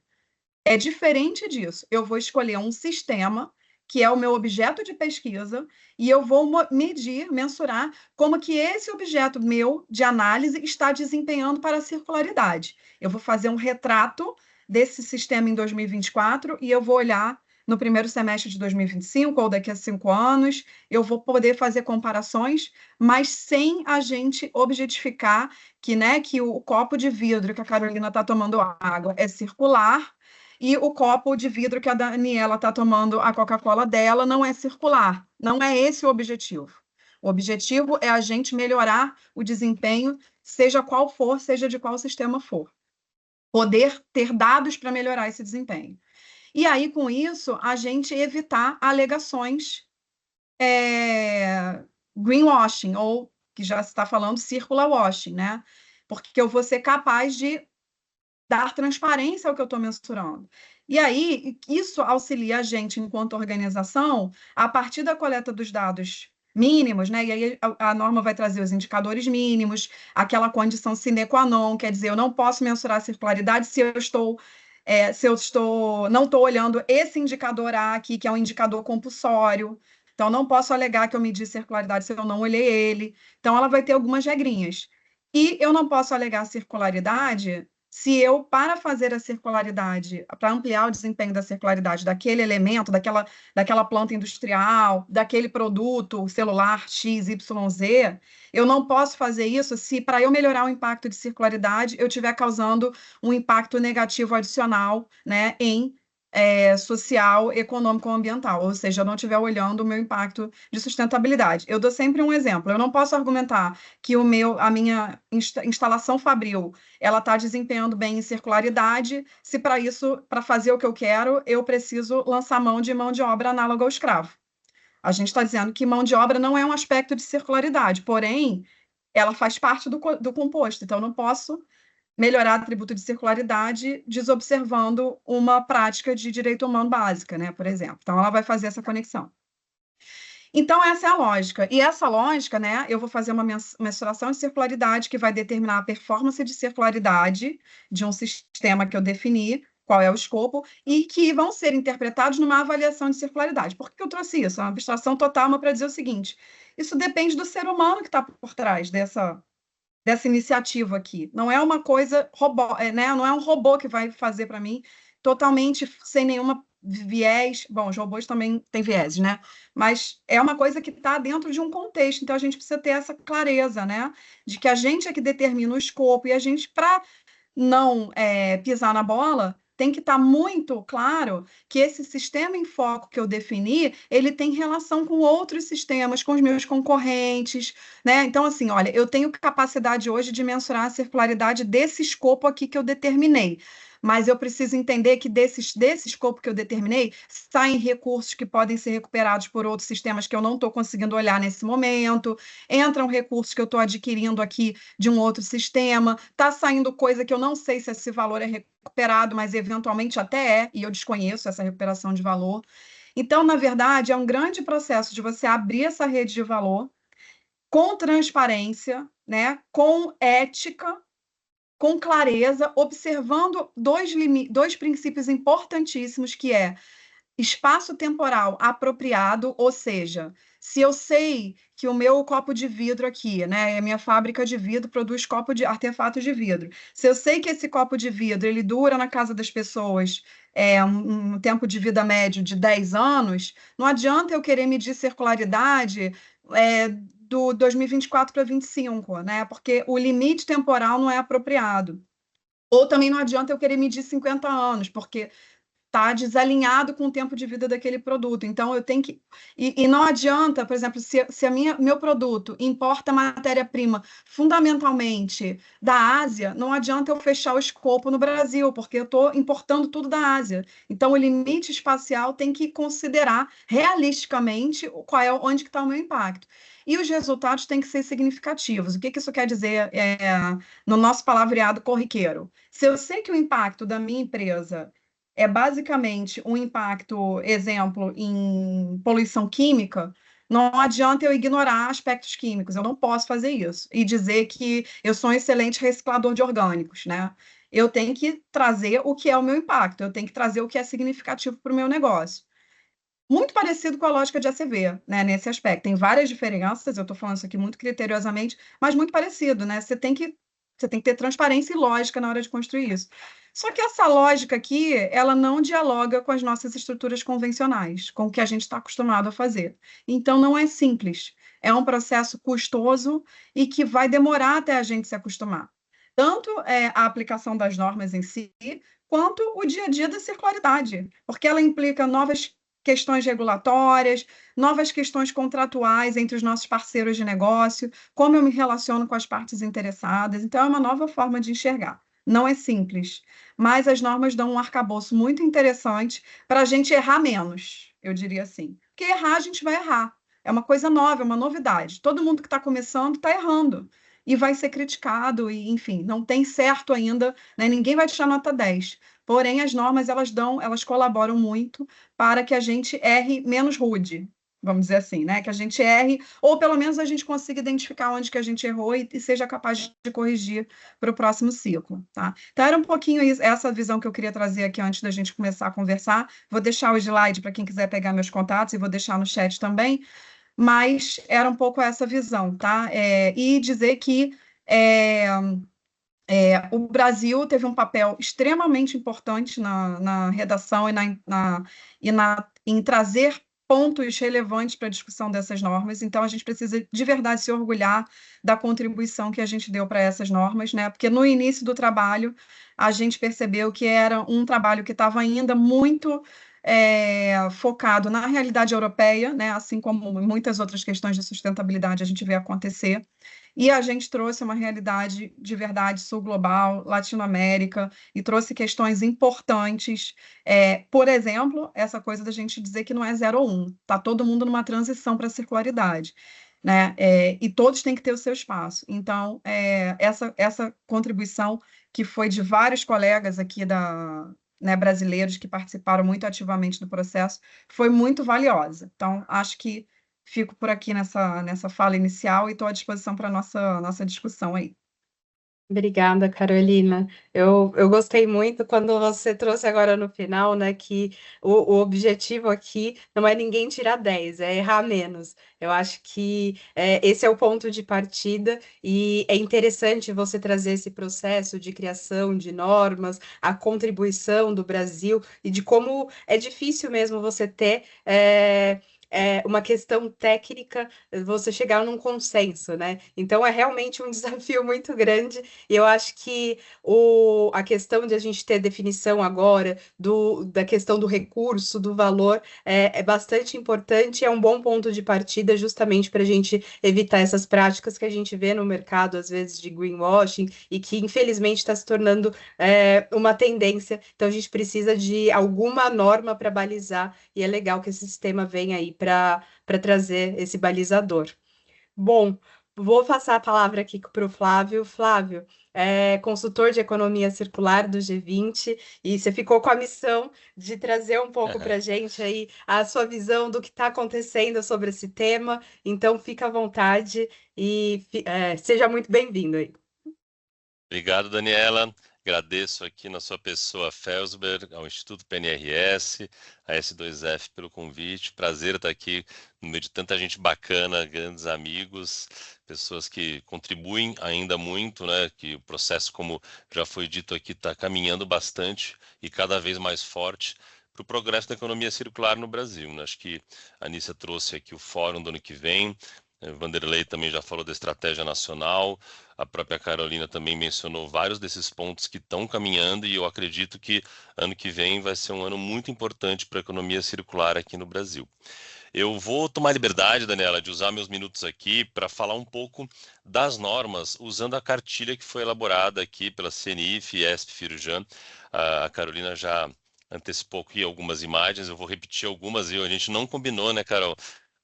É diferente disso. Eu vou escolher um sistema que é o meu objeto de pesquisa, e eu vou medir, mensurar como que esse objeto meu de análise está desempenhando para a circularidade. Eu vou fazer um retrato desse sistema em 2024 e eu vou olhar no primeiro semestre de 2025 ou daqui a 5 anos, eu vou poder fazer comparações, mas sem a gente objetificar que, né, que o copo de vidro que a Carolina está tomando água é circular, e o copo de vidro que a Daniela está tomando a Coca-Cola dela não é circular. Não é esse o objetivo. O objetivo é a gente melhorar o desempenho, seja qual for, seja de qual sistema for. Poder ter dados para melhorar esse desempenho. E aí, com isso, a gente evitar alegações greenwashing, ou que já se está falando circular washing, né? Porque eu vou ser capaz de dar transparência ao que eu estou mensurando. E aí, isso auxilia a gente, enquanto organização, a partir da coleta dos dados mínimos, né? E aí a norma vai trazer os indicadores mínimos, aquela condição sine qua non, quer dizer, eu não posso mensurar a circularidade se eu não estou olhando esse indicador A aqui, que é um indicador compulsório. Então, não posso alegar que eu medi circularidade se eu não olhei ele. Então, ela vai ter algumas regrinhas. E eu não posso alegar circularidade se eu, para fazer a circularidade, para ampliar o desempenho da circularidade daquele elemento, daquela planta industrial, daquele produto celular XYZ, eu não posso fazer isso se, para eu melhorar o impacto de circularidade, eu estiver causando um impacto negativo adicional, né, em social, econômico ou ambiental, ou seja, eu não estiver olhando o meu impacto de sustentabilidade. Eu dou sempre um exemplo, eu não posso argumentar que a minha instalação fabril, ela está desempenhando bem em circularidade, se para isso, para fazer o que eu quero, eu preciso lançar mão de obra análoga ao escravo. A gente está dizendo que mão de obra não é um aspecto de circularidade, porém, ela faz parte do composto, então eu não posso melhorar atributo de circularidade desobservando uma prática de direito humano básica, né, por exemplo. Então, ela vai fazer essa conexão. Então, essa é a lógica. E essa lógica, né, eu vou fazer uma mensuração de circularidade que vai determinar a performance de circularidade de um sistema que eu defini, qual é o escopo, e que vão ser interpretados numa avaliação de circularidade. Por que eu trouxe isso? É uma abstração total, mas para dizer o seguinte, isso depende do ser humano que está por trás dessa iniciativa aqui. Não é uma coisa robô, né? Não é um robô que vai fazer para mim totalmente sem nenhuma viés. Bom, os robôs também têm viés, né? Mas é uma coisa que está dentro de um contexto. Então a gente precisa ter essa clareza, né? De que a gente é que determina o escopo e a gente, para não pisar na bola, tem que estar muito claro que esse sistema em foco que eu defini, ele tem relação com outros sistemas, com os meus concorrentes, né? Então, assim, olha, eu tenho capacidade hoje de mensurar a circularidade desse escopo aqui que eu determinei. Mas eu preciso entender que desse escopo que eu determinei, saem recursos que podem ser recuperados por outros sistemas que eu não estou conseguindo olhar nesse momento, entram recursos que eu estou adquirindo aqui de um outro sistema, está saindo coisa que eu não sei se esse valor é recuperado, mas eventualmente até e eu desconheço essa recuperação de valor. Então, na verdade, é um grande processo de você abrir essa rede de valor com transparência, né, com ética, com clareza, observando dois princípios importantíssimos, que é espaço temporal apropriado, ou seja, se eu sei que o meu copo de vidro aqui, né, a minha fábrica de vidro produz artefatos de vidro. Se eu sei que esse copo de vidro ele dura na casa das pessoas um tempo de vida médio de 10 anos, não adianta eu querer medir circularidade do 2024 para 2025, né? Porque o limite temporal não é apropriado. Ou também não adianta eu querer medir 50 anos, porque está desalinhado com o tempo de vida daquele produto. Então, eu tenho que... E não adianta, por exemplo, se meu produto importa matéria-prima fundamentalmente da Ásia, não adianta eu fechar o escopo no Brasil, porque eu estou importando tudo da Ásia. Então, o limite espacial tem que considerar realisticamente onde que está o meu impacto. E os resultados têm que ser significativos. O que isso quer dizer no nosso palavreado corriqueiro? Se eu sei que o impacto da minha empresa é basicamente um impacto, exemplo, em poluição química, não adianta eu ignorar aspectos químicos, eu não posso fazer isso. E dizer que eu sou um excelente reciclador de orgânicos, né? Eu tenho que trazer o que é o meu impacto, eu tenho que trazer o que é significativo para o meu negócio. Muito parecido com a lógica de ACV, né, nesse aspecto. Tem várias diferenças, eu estou falando isso aqui muito criteriosamente, mas muito parecido, né? Você tem que ter transparência e lógica na hora de construir isso. Só que essa lógica aqui, ela não dialoga com as nossas estruturas convencionais, com o que a gente está acostumado a fazer. Então, não é simples. É um processo custoso e que vai demorar até a gente se acostumar. Tanto a aplicação das normas em si, quanto o dia a dia da circularidade, porque ela implica novas questões regulatórias, novas questões contratuais entre os nossos parceiros de negócio, como eu me relaciono com as partes interessadas. Então, é uma nova forma de enxergar. Não é simples, mas as normas dão um arcabouço muito interessante para a gente errar menos, eu diria assim. Porque errar, a gente vai errar. É uma coisa nova, é uma novidade. Todo mundo que está começando está errando. E vai ser criticado, e, enfim, não tem certo ainda, né? Ninguém vai tirar nota 10. Porém, as normas, elas colaboram muito para que a gente erre menos rude, vamos dizer assim, né? Que a gente erre, ou pelo menos a gente consiga identificar onde que a gente errou e seja capaz de corrigir para o próximo ciclo, tá? Então, era um pouquinho essa visão que eu queria trazer aqui antes da gente começar a conversar. Vou deixar o slide para quem quiser pegar meus contatos e vou deixar no chat também, mas era um pouco essa visão, tá? E dizer que O Brasil teve um papel extremamente importante na redação em trazer pontos relevantes para a discussão dessas normas, então a gente precisa de verdade se orgulhar da contribuição que a gente deu para essas normas, né? Porque no início do trabalho a gente percebeu que era um trabalho que estava ainda muito focado na realidade europeia, né? Assim como muitas outras questões de sustentabilidade a gente vê acontecer. E a gente trouxe uma realidade de verdade sul-global, Latinoamérica, e trouxe questões importantes. Por exemplo, essa coisa da gente dizer que não é 0 ou 1, está todo mundo numa transição para a circularidade, né? E todos têm que ter o seu espaço. Então, essa contribuição que foi de vários colegas aqui brasileiros que participaram muito ativamente do processo, foi muito valiosa. Então, acho que fico por aqui nessa fala inicial e estou à disposição para a nossa discussão aí. Obrigada, Carolina. Eu gostei muito quando você trouxe agora no final, né, que o objetivo aqui não é ninguém tirar 10, é errar menos. Eu acho que esse é o ponto de partida e é interessante você trazer esse processo de criação de normas, a contribuição do Brasil e de como é difícil mesmo você ter uma questão técnica, você chegar num consenso, né? Então é realmente um desafio muito grande. E eu acho que a questão de a gente ter definição agora da questão do recurso, do valor, é bastante importante, é um bom ponto de partida justamente para a gente evitar essas práticas que a gente vê no mercado, às vezes, de greenwashing, e que infelizmente está se tornando uma tendência. Então a gente precisa de alguma norma para balizar, e é legal que esse sistema venha aí para trazer esse balizador. Bom, vou passar a palavra aqui para o Flávio. Flávio, consultor de economia circular do G20, e você ficou com a missão de trazer um pouco para a gente aí a sua visão do que está acontecendo sobre esse tema. Então, fica à vontade e seja muito bem-vindo aí. Obrigado, Daniela. Agradeço aqui na sua pessoa, Felsberg, ao Instituto PNRS, a S2F pelo convite. Prazer estar aqui no meio de tanta gente bacana, grandes amigos, pessoas que contribuem ainda muito, né? Que o processo, como já foi dito aqui, está caminhando bastante e cada vez mais forte para o progresso da economia circular no Brasil, né? Acho que a Anícia trouxe aqui o fórum do ano que vem. Vanderlei também já falou da estratégia nacional, a própria Carolina também mencionou vários desses pontos que estão caminhando e eu acredito que ano que vem vai ser um ano muito importante para a economia circular aqui no Brasil. Eu vou tomar liberdade, Daniela, de usar meus minutos aqui para falar um pouco das normas, usando a cartilha que foi elaborada aqui pela CNIF e ESP Firjan. A Carolina já antecipou aqui algumas imagens, eu vou repetir algumas, a gente não combinou, né, Carol?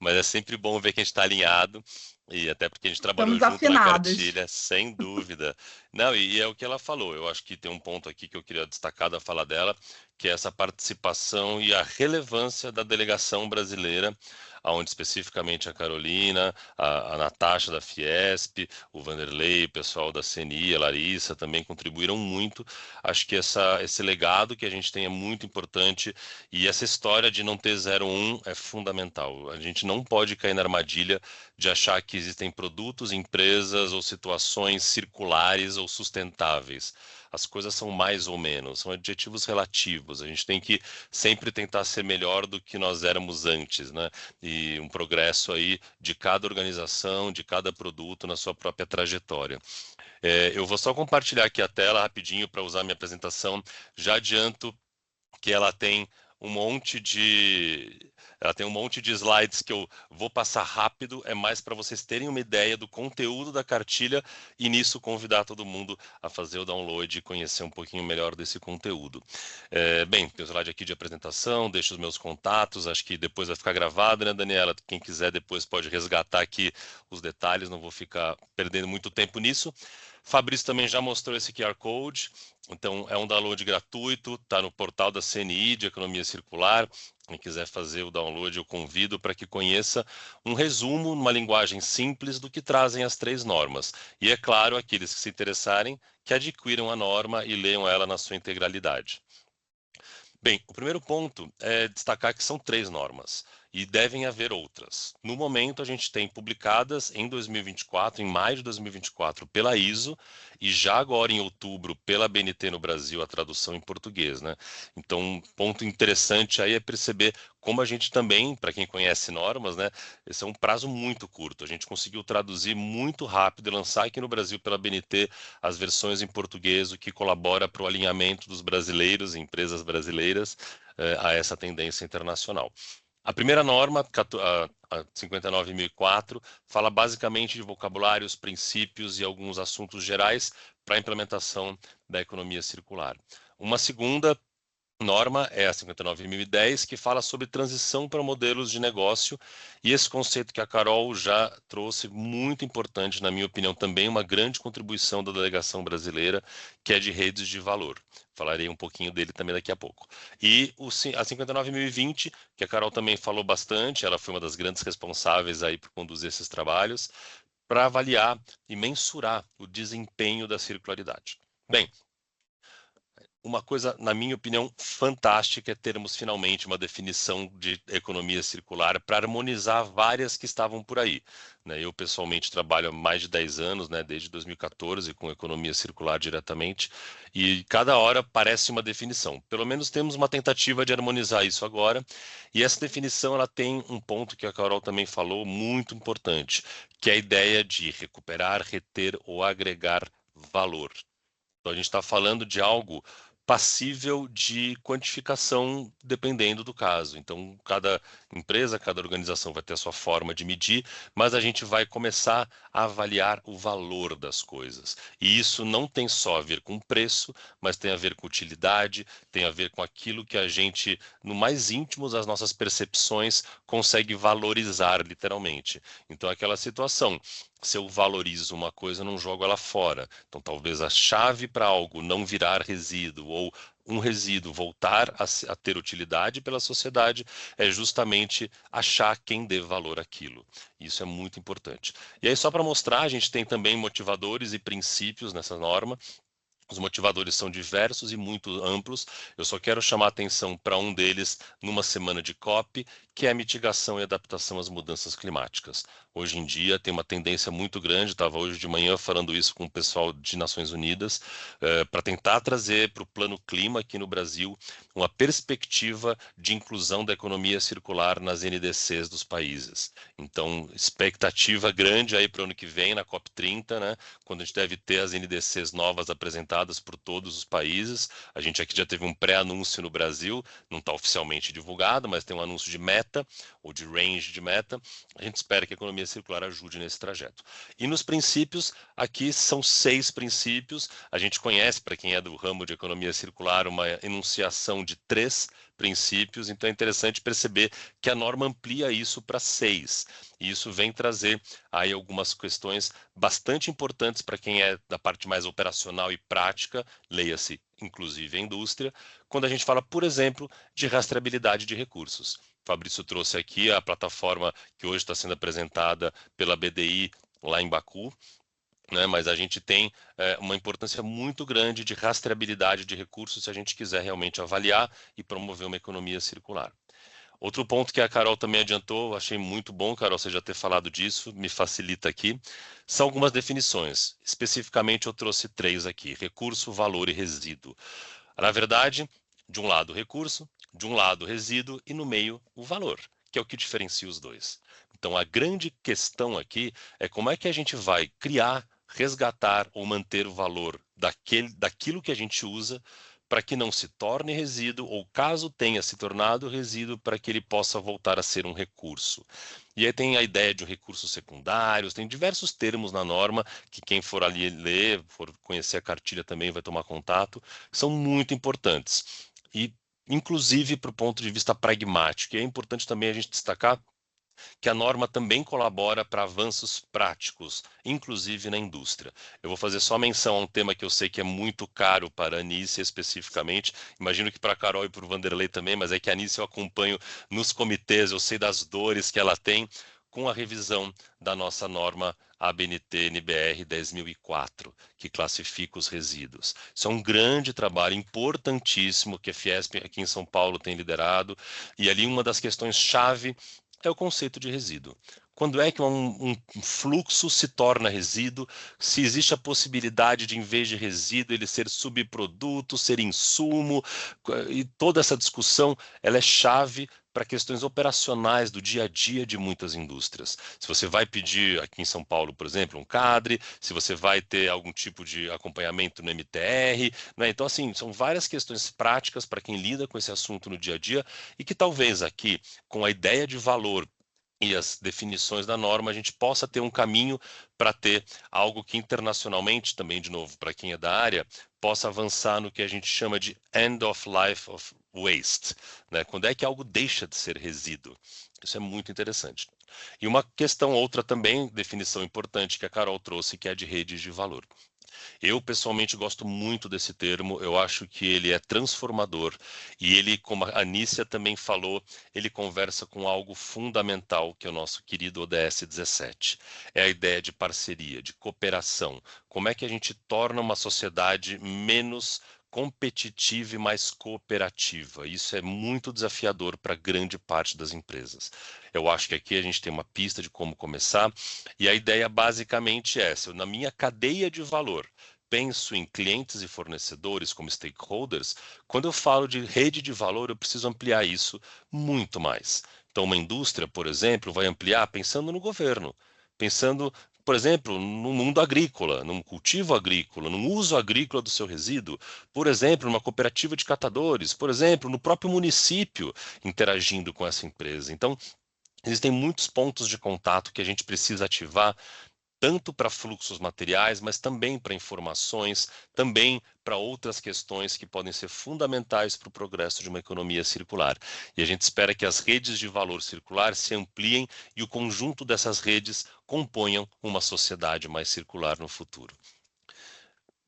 Mas é sempre bom ver que a gente está alinhado, e até porque a gente trabalhou Estamos junto afinados. na cartilha, sem dúvida. Não, e é o que ela falou, eu acho que tem um ponto aqui que eu queria destacar da fala dela, que é essa participação e a relevância da delegação brasileira, onde especificamente a Carolina, a Natasha da Fiesp, o Vanderlei, o pessoal da CNI, a Larissa também contribuíram muito. Acho que esse legado que a gente tem é muito importante e essa história de não ter 0,1 é fundamental. A gente não pode cair na armadilha de achar que existem produtos, empresas ou situações circulares ou sustentáveis. As coisas são mais ou menos, são adjetivos relativos. A gente tem que sempre tentar ser melhor do que nós éramos antes, né? E um progresso aí de cada organização, de cada produto na sua própria trajetória. Eu vou só compartilhar aqui a tela rapidinho para usar minha apresentação. Já adianto que ela tem um monte de slides que eu vou passar rápido, é mais para vocês terem uma ideia do conteúdo da cartilha e nisso convidar todo mundo a fazer o download e conhecer um pouquinho melhor desse conteúdo. Bem, tem o slide aqui de apresentação, deixo os meus contatos, acho que depois vai ficar gravado, né, Daniela? Quem quiser depois pode resgatar aqui os detalhes, não vou ficar perdendo muito tempo nisso. Fabrício também já mostrou esse QR Code, então é um download gratuito, está no portal da CNI de Economia Circular. Quem quiser fazer o download, eu convido para que conheça um resumo, numa linguagem simples, do que trazem as 3 normas. E é claro, aqueles que se interessarem, que adquiram a norma e leiam ela na sua integralidade. Bem, o primeiro ponto é destacar que são 3 normas. e devem haver outras. No momento, a gente tem publicadas em 2024, em maio de 2024, pela ISO, e já agora em outubro, pela BNT no Brasil, a tradução em português, né? Então, um ponto interessante aí é perceber como a gente também, para quem conhece normas, né, esse é um prazo muito curto. A gente conseguiu traduzir muito rápido e lançar aqui no Brasil pela BNT as versões em português, o que colabora para o alinhamento dos brasileiros, empresas brasileiras, a essa tendência internacional. A primeira norma, a 59.004, fala basicamente de vocabulários, princípios e alguns assuntos gerais para a implementação da economia circular. Uma segunda norma é a 59.010, que fala sobre transição para modelos de negócio, e esse conceito que a Carol já trouxe, muito importante, na minha opinião, também uma grande contribuição da delegação brasileira, que é de redes de valor. Falarei um pouquinho dele também daqui a pouco. E a 59.020, que a Carol também falou bastante, ela foi uma das grandes responsáveis aí por conduzir esses trabalhos, para avaliar e mensurar o desempenho da circularidade. Bem, uma coisa, na minha opinião, fantástica é termos finalmente uma definição de economia circular para harmonizar várias que estavam por aí, né? Eu, pessoalmente, trabalho há mais de 10 anos, né, desde 2014, com economia circular diretamente, e cada hora parece uma definição. Pelo menos temos uma tentativa de harmonizar isso agora, e essa definição ela tem um ponto que a Carol também falou, muito importante, que é a ideia de recuperar, reter ou agregar valor. Então, a gente está falando de algo passível de quantificação dependendo do caso. Então, cada empresa, cada organização vai ter a sua forma de medir, mas a gente vai começar a avaliar o valor das coisas. E isso não tem só a ver com preço, mas tem a ver com utilidade, tem a ver com aquilo que a gente, no mais íntimo das nossas percepções, consegue valorizar literalmente. Então, aquela situação, se eu valorizo uma coisa, eu não jogo ela fora. Então, talvez a chave para algo não virar resíduo ou um resíduo voltar a ter utilidade pela sociedade é justamente achar quem dê valor àquilo. Isso é muito importante. E aí, só para mostrar, a gente tem também motivadores e princípios nessa norma. Os motivadores são diversos e muito amplos. Eu só quero chamar a atenção para um deles numa semana de COP, que é a mitigação e adaptação às mudanças climáticas. Hoje em dia tem uma tendência muito grande, estava hoje de manhã falando isso com o pessoal de Nações Unidas, para tentar trazer para o plano clima aqui no Brasil uma perspectiva de inclusão da economia circular nas NDCs dos países. Então, expectativa grande aí para o ano que vem, na COP30, né, quando a gente deve ter as NDCs novas apresentadas por todos os países. A gente aqui já teve um pré-anúncio no Brasil, não está oficialmente divulgado, mas tem um anúncio de meta, ou de range de meta. A gente espera que a economia circular ajude nesse trajeto. E nos princípios, aqui são 6 princípios. A gente conhece, para quem é do ramo de economia circular, uma enunciação de 3 princípios, então é interessante perceber que a norma amplia isso para 6. E isso vem trazer aí algumas questões bastante importantes para quem é da parte mais operacional e prática, leia-se inclusive a indústria, quando a gente fala, por exemplo, de rastreabilidade de recursos. Fabrício trouxe aqui a plataforma que hoje está sendo apresentada pela BDI lá em Baku, né, mas a gente tem uma importância muito grande de rastreabilidade de recursos se a gente quiser realmente avaliar e promover uma economia circular. Outro ponto que a Carol também adiantou, achei muito bom, Carol, você já ter falado disso, me facilita aqui, são algumas definições. Especificamente eu trouxe 3 aqui, recurso, valor e resíduo. Na verdade, de um lado o recurso, de um lado o resíduo e no meio o valor, que é o que diferencia os dois. Então a grande questão aqui é como é que a gente vai criar, resgatar ou manter o valor daquilo que a gente usa para que não se torne resíduo ou, caso tenha se tornado resíduo, para que ele possa voltar a ser um recurso. E aí tem a ideia de recursos secundários, tem diversos termos na norma que quem for ali ler, for conhecer a cartilha também vai tomar contato, que são muito importantes. E, inclusive, para o ponto de vista pragmático, e é importante também a gente destacar que a norma também colabora para avanços práticos, inclusive na indústria. Eu vou fazer só menção a um tema que eu sei que é muito caro para a Anícia especificamente, imagino que para a Carol e para o Vanderlei também, mas é que a Anícia eu acompanho nos comitês, eu sei das dores que ela tem com a revisão da nossa norma ABNT-NBR 10.004, que classifica os resíduos. Isso é um grande trabalho, importantíssimo, que a Fiesp aqui em São Paulo tem liderado, e ali uma das questões-chave é o conceito de resíduo. Quando é que um fluxo se torna resíduo? Se existe a possibilidade de, em vez de resíduo, ele ser subproduto, ser insumo, e toda essa discussão ela é chave para questões operacionais do dia a dia de muitas indústrias. Se você vai pedir aqui em São Paulo, por exemplo, um CADRE, se você vai ter algum tipo de acompanhamento no MTR, né? Então, assim, são várias questões práticas para quem lida com esse assunto no dia a dia e que talvez aqui, com a ideia de valor e as definições da norma, a gente possa ter um caminho para ter algo que internacionalmente, também de novo, para quem é da área, possa avançar no que a gente chama de end of life of waste, né? Quando é que algo deixa de ser resíduo? Isso é muito interessante. E uma questão outra também, definição importante que a Carol trouxe, que é a de redes de valor. Eu, pessoalmente, gosto muito desse termo, eu acho que ele é transformador e ele, como a Anícia também falou, ele conversa com algo fundamental, que é o nosso querido ODS 17. É a ideia de parceria, de cooperação. Como é que a gente torna uma sociedade menos competitiva e mais cooperativa? Isso é muito desafiador para grande parte das empresas. Eu acho que aqui a gente tem uma pista de como começar e a ideia basicamente é essa: na minha cadeia de valor, penso em clientes e fornecedores como stakeholders, quando eu falo de rede de valor, eu preciso ampliar isso muito mais. Então, uma indústria, por exemplo, vai ampliar pensando no governo, pensando, por exemplo, no mundo agrícola, num cultivo agrícola, num uso agrícola do seu resíduo, por exemplo, numa cooperativa de catadores, por exemplo, no próprio município interagindo com essa empresa. Então, existem muitos pontos de contato que a gente precisa ativar, tanto para fluxos materiais, mas também para informações, também para outras questões que podem ser fundamentais para o progresso de uma economia circular. E a gente espera que as redes de valor circular se ampliem e o conjunto dessas redes componham uma sociedade mais circular no futuro.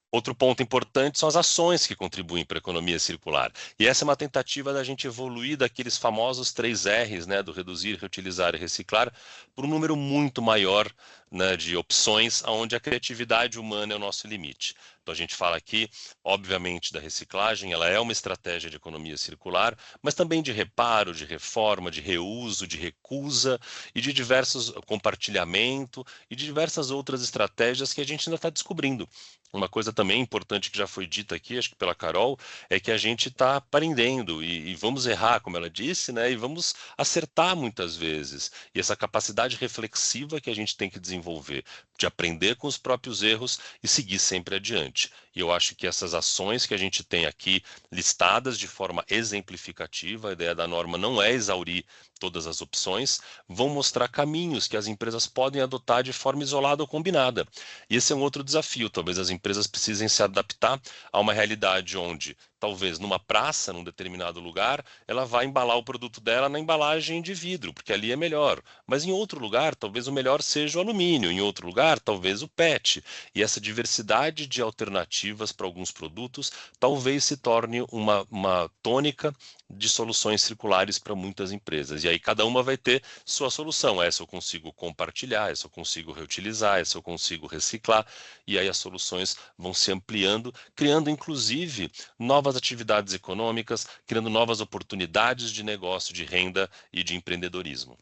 Outro ponto importante são as ações que contribuem para a economia circular. E essa é uma tentativa da gente evoluir daqueles famosos 3 R's, né, do reduzir, reutilizar e reciclar, por um número muito maior, né, de opções, onde a criatividade humana é o nosso limite. Então a gente fala aqui, obviamente, da reciclagem, ela é uma estratégia de economia circular, mas também de reparo, de reforma, de reuso, de recusa e de diversos compartilhamento e de diversas outras estratégias que a gente ainda está descobrindo. Uma coisa também importante que já foi dita aqui, acho que pela Carol, é que a gente está aprendendo e vamos errar, como ela disse, né? E vamos acertar muitas vezes. E essa capacidade reflexiva que a gente tem que desenvolver, de aprender com os próprios erros e seguir sempre adiante. E eu acho que essas ações que a gente tem aqui listadas de forma exemplificativa, a ideia da norma não é exaurir todas as opções, vão mostrar caminhos que as empresas podem adotar de forma isolada ou combinada. E esse é um outro desafio, talvez as empresas precisem se adaptar a uma realidade onde, talvez numa praça, num determinado lugar, ela vai embalar o produto dela na embalagem de vidro, porque ali é melhor. Mas em outro lugar, talvez o melhor seja o alumínio, em outro lugar, talvez o PET. E essa diversidade de alternativas para alguns produtos talvez se torne uma tônica de soluções circulares para muitas empresas. E aí cada uma vai ter sua solução. Essa eu consigo compartilhar, essa eu consigo reutilizar, essa eu consigo reciclar. E aí as soluções vão se ampliando, criando inclusive novas atividades econômicas, criando novas oportunidades de negócio, de renda e de empreendedorismo.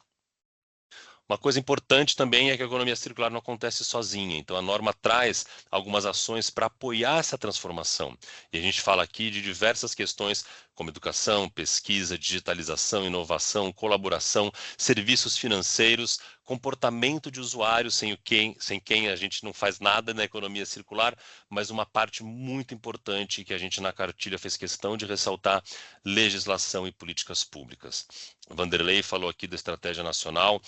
Uma coisa importante também é que a economia circular não acontece sozinha, então a norma traz algumas ações para apoiar essa transformação. E a gente fala aqui de diversas questões como educação, pesquisa, digitalização, inovação, colaboração, serviços financeiros, comportamento de usuário sem quem a gente não faz nada na economia circular, mas uma parte muito importante que a gente na cartilha fez questão de ressaltar: legislação e políticas públicas. Vanderlei falou aqui da estratégia nacional.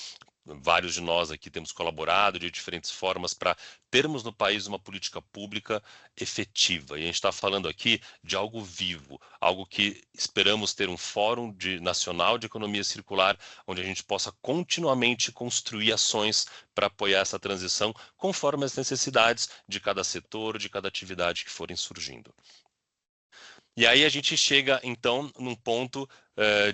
Vários de nós aqui temos colaborado de diferentes formas para termos no país uma política pública efetiva. E a gente está falando aqui de algo vivo, algo que esperamos ter um fórum nacional de economia circular, onde a gente possa continuamente construir ações para apoiar essa transição, conforme as necessidades de cada setor, de cada atividade que forem surgindo. E aí a gente chega, então, num ponto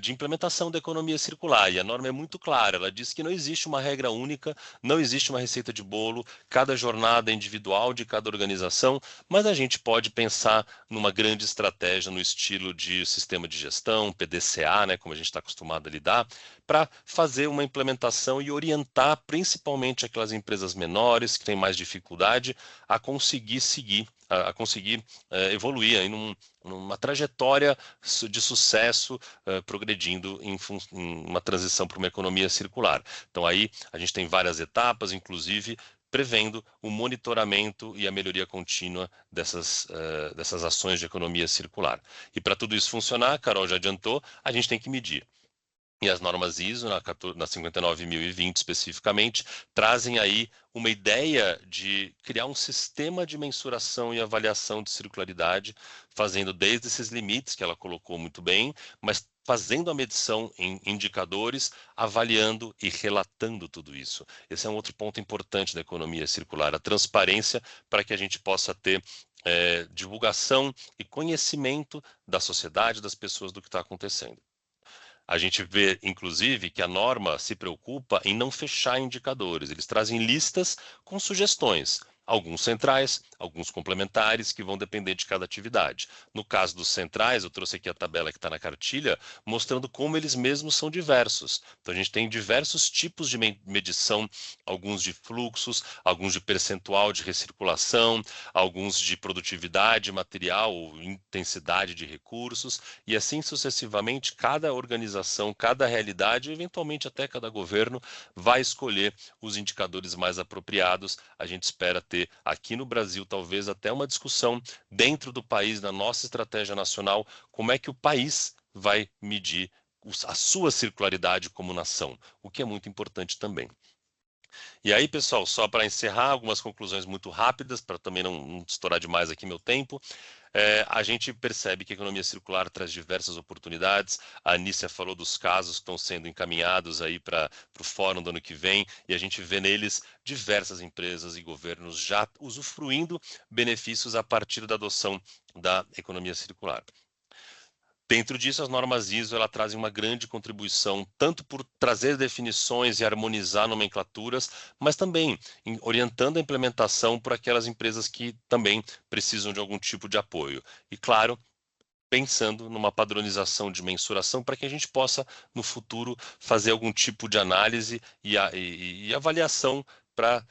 de implementação da economia circular. E a norma é muito clara, ela diz que não existe uma regra única, não existe uma receita de bolo, cada jornada é individual de cada organização, mas a gente pode pensar numa grande estratégia no estilo de sistema de gestão, PDCA, né, como a gente está acostumado a lidar, para fazer uma implementação e orientar principalmente aquelas empresas menores que têm mais dificuldade a conseguir seguir, a conseguir evoluir aí numa trajetória de sucesso, progredindo em uma transição para uma economia circular. Então aí a gente tem várias etapas, inclusive prevendo o monitoramento e a melhoria contínua dessas ações de economia circular. E para tudo isso funcionar, a Carol já adiantou, a gente tem que medir. E as normas ISO, na 59020 especificamente, trazem aí uma ideia de criar um sistema de mensuração e avaliação de circularidade, fazendo desde esses limites que ela colocou muito bem, mas fazendo a medição em indicadores, avaliando e relatando tudo isso. Esse é um outro ponto importante da economia circular, a transparência para que a gente possa ter divulgação e conhecimento da sociedade, das pessoas do que está acontecendo. A gente vê, inclusive, que a norma se preocupa em não fechar indicadores. Eles trazem listas com sugestões, alguns centrais, alguns complementares, que vão depender de cada atividade. No caso dos centrais, eu trouxe aqui a tabela que está na cartilha, mostrando como eles mesmos são diversos. Então, a gente tem diversos tipos de medição, alguns de fluxos, alguns de percentual de recirculação, alguns de produtividade material ou intensidade de recursos, e assim sucessivamente, cada organização, cada realidade, eventualmente até cada governo, vai escolher os indicadores mais apropriados. A gente espera ter aqui no Brasil talvez até uma discussão dentro do país, na nossa estratégia nacional, como é que o país vai medir a sua circularidade como nação, o que é muito importante também. E aí, pessoal, só para encerrar, algumas conclusões muito rápidas, para também não estourar demais aqui meu tempo. A gente percebe que a economia circular traz diversas oportunidades. A Anícia falou dos casos que estão sendo encaminhados aí para o fórum do ano que vem, e a gente vê neles diversas empresas e governos já usufruindo benefícios a partir da adoção da economia circular. Dentro disso, as normas ISO trazem uma grande contribuição, tanto por trazer definições e harmonizar nomenclaturas, mas também orientando a implementação por aquelas empresas que também precisam de algum tipo de apoio. E, claro, pensando numa padronização de mensuração para que a gente possa, no futuro, fazer algum tipo de análise e avaliação para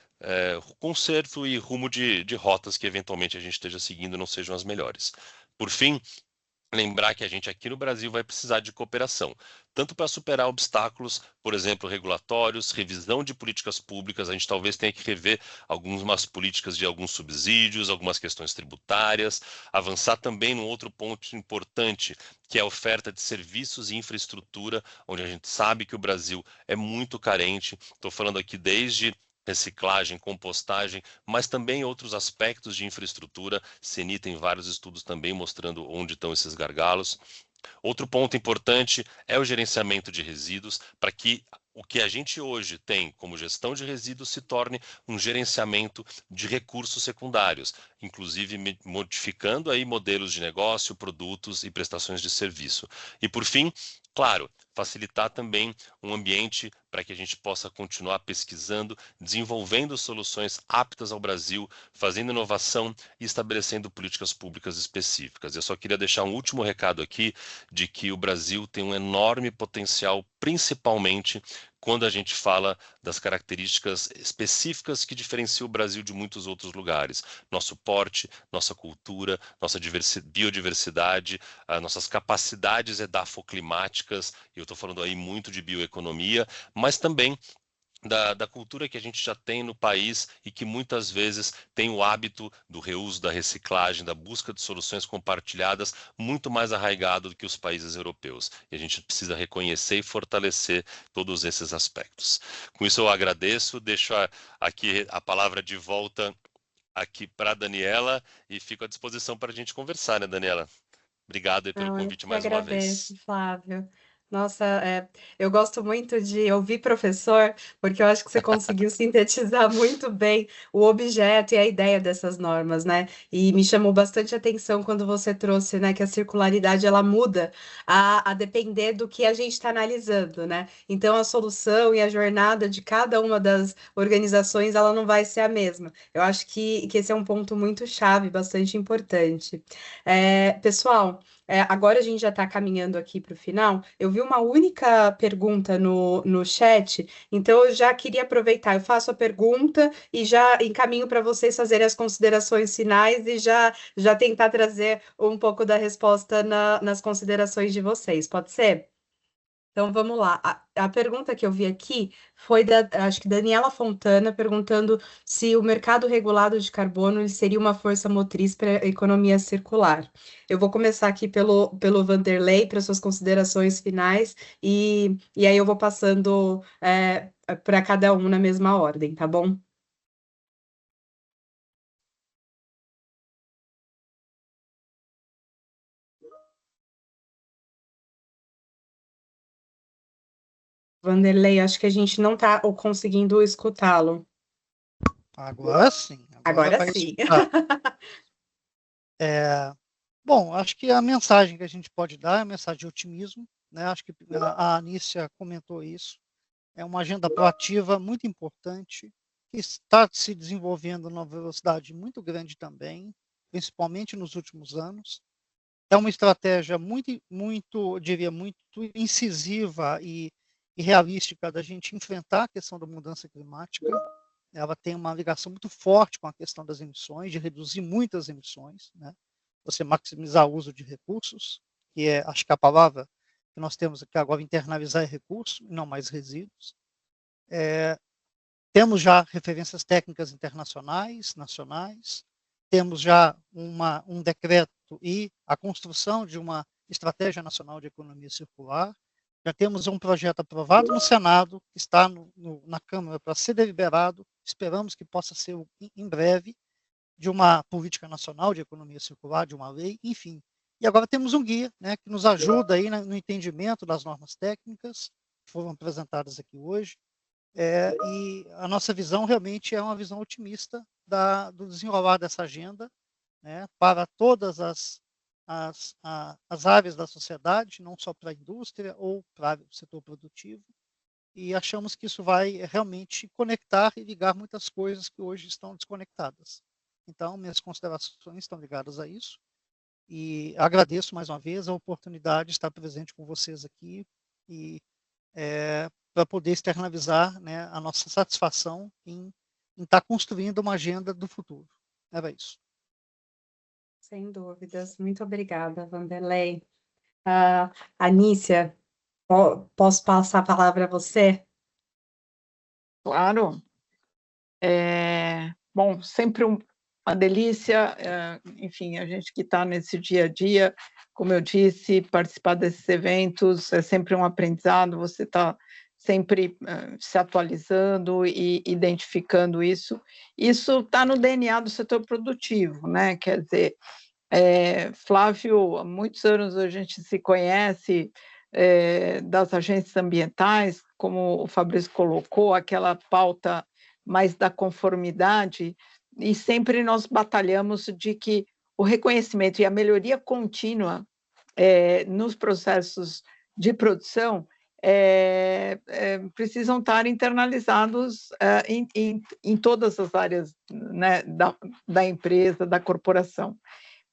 conserto e rumo de rotas que eventualmente a gente esteja seguindo não sejam as melhores. Por fim, lembrar que a gente aqui no Brasil vai precisar de cooperação, tanto para superar obstáculos, por exemplo, regulatórios, revisão de políticas públicas. A gente talvez tenha que rever algumas políticas de alguns subsídios, algumas questões tributárias, avançar também num outro ponto importante, que é a oferta de serviços e infraestrutura, onde a gente sabe que o Brasil é muito carente. Estou falando aqui desde reciclagem, compostagem, mas também outros aspectos de infraestrutura. CNI tem vários estudos também mostrando onde estão esses gargalos. Outro ponto importante é o gerenciamento de resíduos, para que o que a gente hoje tem como gestão de resíduos se torne um gerenciamento de recursos secundários, inclusive modificando aí modelos de negócio, produtos e prestações de serviço. E por fim, claro, facilitar também um ambiente para que a gente possa continuar pesquisando, desenvolvendo soluções aptas ao Brasil, fazendo inovação e estabelecendo políticas públicas específicas. Eu só queria deixar um último recado aqui de que o Brasil tem um enorme potencial, principalmente quando a gente fala das características específicas que diferenciam o Brasil de muitos outros lugares. Nosso porte, nossa cultura, nossa biodiversidade, as nossas capacidades edafoclimáticas, e eu estou falando aí muito de bioeconomia, mas também da cultura que a gente já tem no país e que muitas vezes tem o hábito do reuso, da reciclagem, da busca de soluções compartilhadas muito mais arraigado do que os países europeus. E a gente precisa reconhecer e fortalecer todos esses aspectos. Com isso eu agradeço, deixo aqui a palavra de volta aqui para a Daniela e fico à disposição para a gente conversar, né, Daniela? Obrigado aí pelo convite mais uma vez. Flávio. Nossa, eu gosto muito de ouvir professor, porque eu acho que você conseguiu sintetizar muito bem o objeto e a ideia dessas normas, né? E me chamou bastante atenção quando você trouxe, né, que a circularidade ela muda a depender do que a gente está analisando, né? Então a solução e a jornada de cada uma das organizações ela não vai ser a mesma. Eu acho que esse é um ponto muito chave, bastante importante. Pessoal. Agora a gente já está caminhando aqui para o final. Eu vi uma única pergunta no chat, então eu já queria aproveitar. Eu faço a pergunta e já encaminho para vocês fazerem as considerações finais e já tentar trazer um pouco da resposta nas considerações de vocês. Pode ser? Então vamos lá. A pergunta que eu vi aqui foi acho que Daniela Fontana perguntando se o mercado regulado de carbono ele seria uma força motriz para a economia circular. Eu vou começar aqui pelo Vanderlei, para suas considerações finais, e aí eu vou passando para cada um na mesma ordem, tá bom? Vanderlei, acho que a gente não está conseguindo escutá-lo. Agora sim. Agora vai sim. escutar. Bom, acho que a mensagem que a gente pode dar é a mensagem de otimismo, né? Acho que a Anícia comentou isso. É uma agenda proativa muito importante, que está se desenvolvendo numa velocidade muito grande também, principalmente nos últimos anos. É uma estratégia eu diria, muito incisiva e realística da gente enfrentar a questão da mudança climática. Ela tem uma ligação muito forte com a questão das emissões, de reduzir muitas emissões, né? Você maximizar o uso de recursos, que acho que a palavra que nós temos aqui agora, internalizar recursos e não mais resíduos. Temos já referências técnicas internacionais, nacionais, temos já um decreto e a construção de uma estratégia nacional de economia circular, já temos um projeto aprovado no Senado, que está na Câmara para ser deliberado, esperamos que possa ser em breve, de uma política nacional de economia circular, de uma lei, enfim. E agora temos um guia, né, que nos ajuda aí no entendimento das normas técnicas, que foram apresentadas aqui hoje, e a nossa visão realmente é uma visão otimista do desenrolar dessa agenda, né, para todas as áreas da sociedade, não só para a indústria ou para o setor produtivo, e achamos que isso vai realmente conectar e ligar muitas coisas que hoje estão desconectadas. Então, minhas considerações estão ligadas a isso, e agradeço mais uma vez a oportunidade de estar presente com vocês aqui, e para poder externalizar, né, a nossa satisfação em estar construindo uma agenda do futuro. Era isso. Sem dúvidas. Muito obrigada, Vanderlei. Anícia, posso passar a palavra a você? Claro. Bom, sempre uma delícia, enfim, a gente que está nesse dia a dia, como eu disse, participar desses eventos é sempre um aprendizado, você está sempre se atualizando e identificando isso. Isso está no DNA do setor produtivo, né? Quer dizer, Flávio, há muitos anos a gente se conhece das agências ambientais, como o Fabrício colocou, aquela pauta mais da conformidade, e sempre nós batalhamos de que o reconhecimento e a melhoria contínua nos processos de produção precisam estar internalizados em todas as áreas, né, da empresa, da corporação.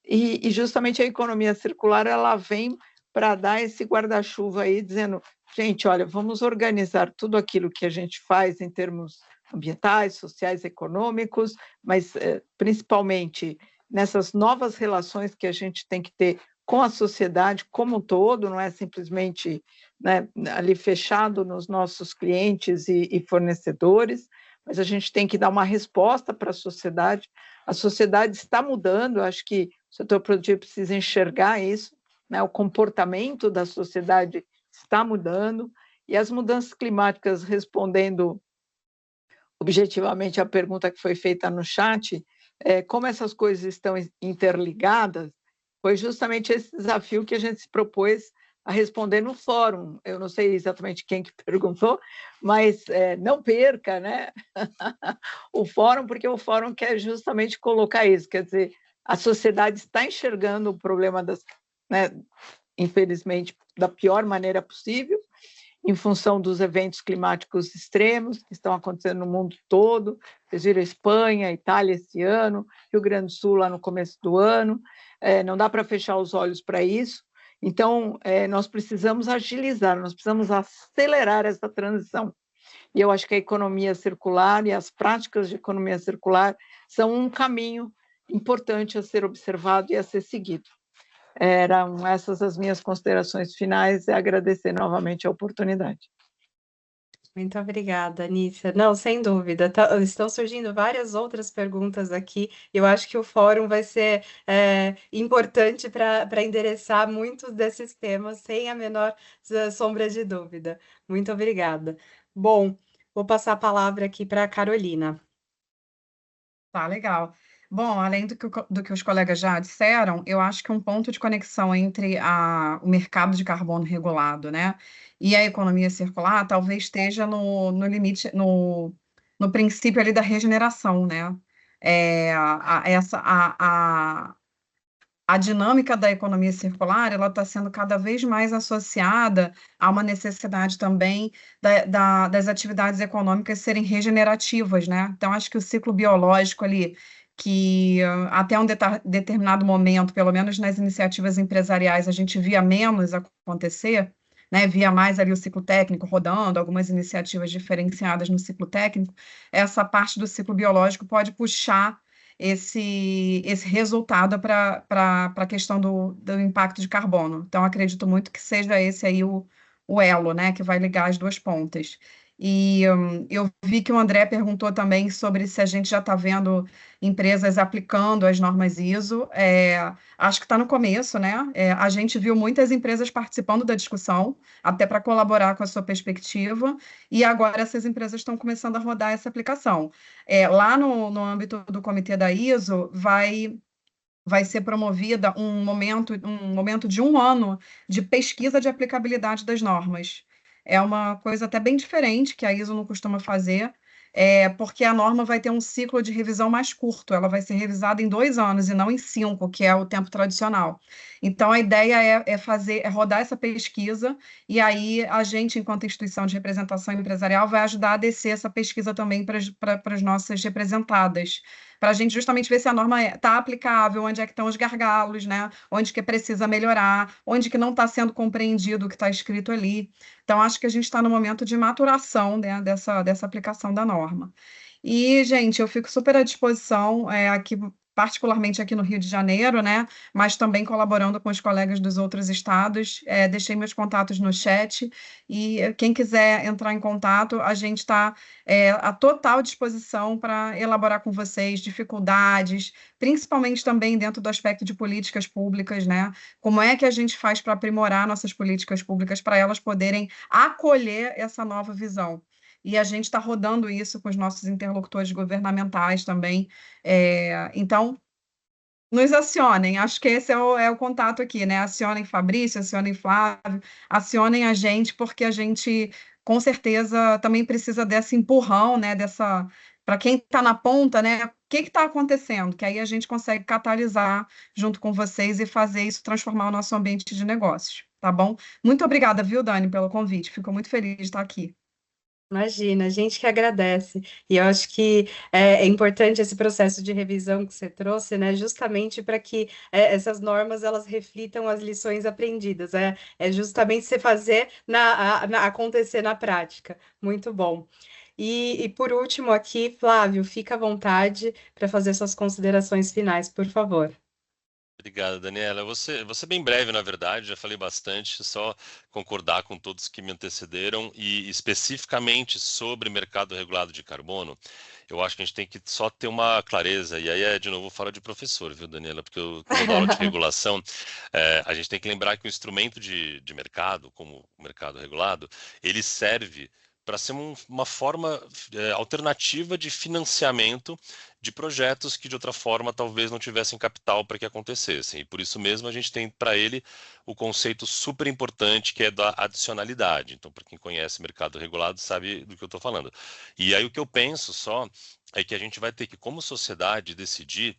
E justamente a economia circular ela vem para dar esse guarda-chuva aí, dizendo, gente, olha, vamos organizar tudo aquilo que a gente faz em termos ambientais, sociais, econômicos, mas principalmente nessas novas relações que a gente tem que ter com a sociedade como um todo, não é simplesmente, né, ali fechado nos nossos clientes e fornecedores, mas a gente tem que dar uma resposta para a sociedade está mudando, acho que o setor produtivo precisa enxergar isso, né, o comportamento da sociedade está mudando, e as mudanças climáticas, respondendo objetivamente a pergunta que foi feita no chat, como essas coisas estão interligadas, foi justamente esse desafio que a gente se propôs a responder no fórum. Eu não sei exatamente quem que perguntou, mas não perca, né? o fórum, porque o fórum quer justamente colocar isso, quer dizer, a sociedade está enxergando o problema né, infelizmente, da pior maneira possível, em função dos eventos climáticos extremos que estão acontecendo no mundo todo. Vocês viram Espanha, Itália esse ano, Rio Grande do Sul lá no começo do ano. Não dá para fechar os olhos para isso. Então, nós precisamos agilizar, nós precisamos acelerar essa transição. E eu acho que a economia circular e as práticas de economia circular são um caminho importante a ser observado e a ser seguido. Eram essas as minhas considerações finais e agradecer novamente a oportunidade. Muito obrigada, Anícia. Não, sem dúvida. Estão surgindo várias outras perguntas aqui. Eu acho que o fórum vai ser importante para endereçar muitos desses temas, sem a menor sombra de dúvida. Muito obrigada. Bom, vou passar a palavra aqui para a Carolina. Tá, legal. Bom, além do que os colegas já disseram, eu acho que um ponto de conexão entre o mercado de carbono regulado, né, e a economia circular talvez esteja no limite, no princípio ali da regeneração, né? A dinâmica da economia circular, ela está sendo cada vez mais associada a uma necessidade também das atividades econômicas serem regenerativas, né? Então, acho que o ciclo biológico ali, que até um determinado momento, pelo menos nas iniciativas empresariais, a gente via menos acontecer, né? Via mais ali o ciclo técnico rodando, algumas iniciativas diferenciadas no ciclo técnico, essa parte do ciclo biológico pode puxar esse resultado para a questão do impacto de carbono. Então, acredito muito que seja esse aí o elo, né, que vai ligar as duas pontas. E eu vi que o André perguntou também sobre se a gente já está vendo empresas aplicando as normas ISO. Acho que está no começo, né? A gente viu muitas empresas participando da discussão, até para colaborar com a sua perspectiva, e agora essas empresas estão começando a rodar essa aplicação. Lá no âmbito do comitê da ISO, vai ser promovida um momento de 1 ano de pesquisa de aplicabilidade das normas. É uma coisa até bem diferente que a ISO não costuma fazer, porque a norma vai ter um ciclo de revisão mais curto, ela vai ser revisada em 2 anos e não em 5, que é o tempo tradicional. Então, a ideia é rodar essa pesquisa, e aí a gente, enquanto instituição de representação empresarial, vai ajudar a descer essa pesquisa também para as nossas representadas, para a gente justamente ver se a norma está aplicável, onde é que estão os gargalos, né? Onde que precisa melhorar, onde que não está sendo compreendido o que está escrito ali. Então, acho que a gente está no momento de maturação, né, dessa aplicação da norma. E, gente, eu fico super à disposição, aqui, particularmente aqui no Rio de Janeiro, né, mas também colaborando com os colegas dos outros estados. Deixei meus contatos no chat, e quem quiser entrar em contato, a gente está à total disposição para elaborar com vocês dificuldades, principalmente também dentro do aspecto de políticas públicas, né? Como é que a gente faz para aprimorar nossas políticas públicas para elas poderem acolher essa nova visão? E a gente está rodando isso com os nossos interlocutores governamentais também. Então, nos acionem, acho que esse é o contato aqui, né? Acionem Fabrício, acionem Flávio, acionem a gente, porque a gente, com certeza, também precisa desse empurrão, né? Para quem está na ponta, né? O que está acontecendo? Que aí a gente consegue catalisar junto com vocês e fazer isso transformar o nosso ambiente de negócios, tá bom? Muito obrigada, viu, Dani, pelo convite. Fico muito feliz de estar aqui. Imagina, a gente que agradece. E eu acho que é importante esse processo de revisão que você trouxe, né? Justamente para que essas normas elas reflitam as lições aprendidas. É justamente você fazer acontecer na prática. Muito bom. E por último aqui, Flávio, fica à vontade para fazer suas considerações finais, por favor. Obrigado, Daniela. Você bem breve, na verdade, já falei bastante, só concordar com todos que me antecederam, e especificamente sobre mercado regulado de carbono, eu acho que a gente tem que só ter uma clareza, e aí de novo fora de professor, viu, Daniela, porque eu dou aula de regulação, a gente tem que lembrar que o instrumento de mercado, como o mercado regulado, ele serve para ser uma forma alternativa de financiamento de projetos que de outra forma talvez não tivessem capital para que acontecessem. E por isso mesmo a gente tem para ele o conceito super importante que é da adicionalidade. Então, para quem conhece mercado regulado sabe do que eu estou falando. E aí o que eu penso só é que a gente vai ter que, como sociedade, decidir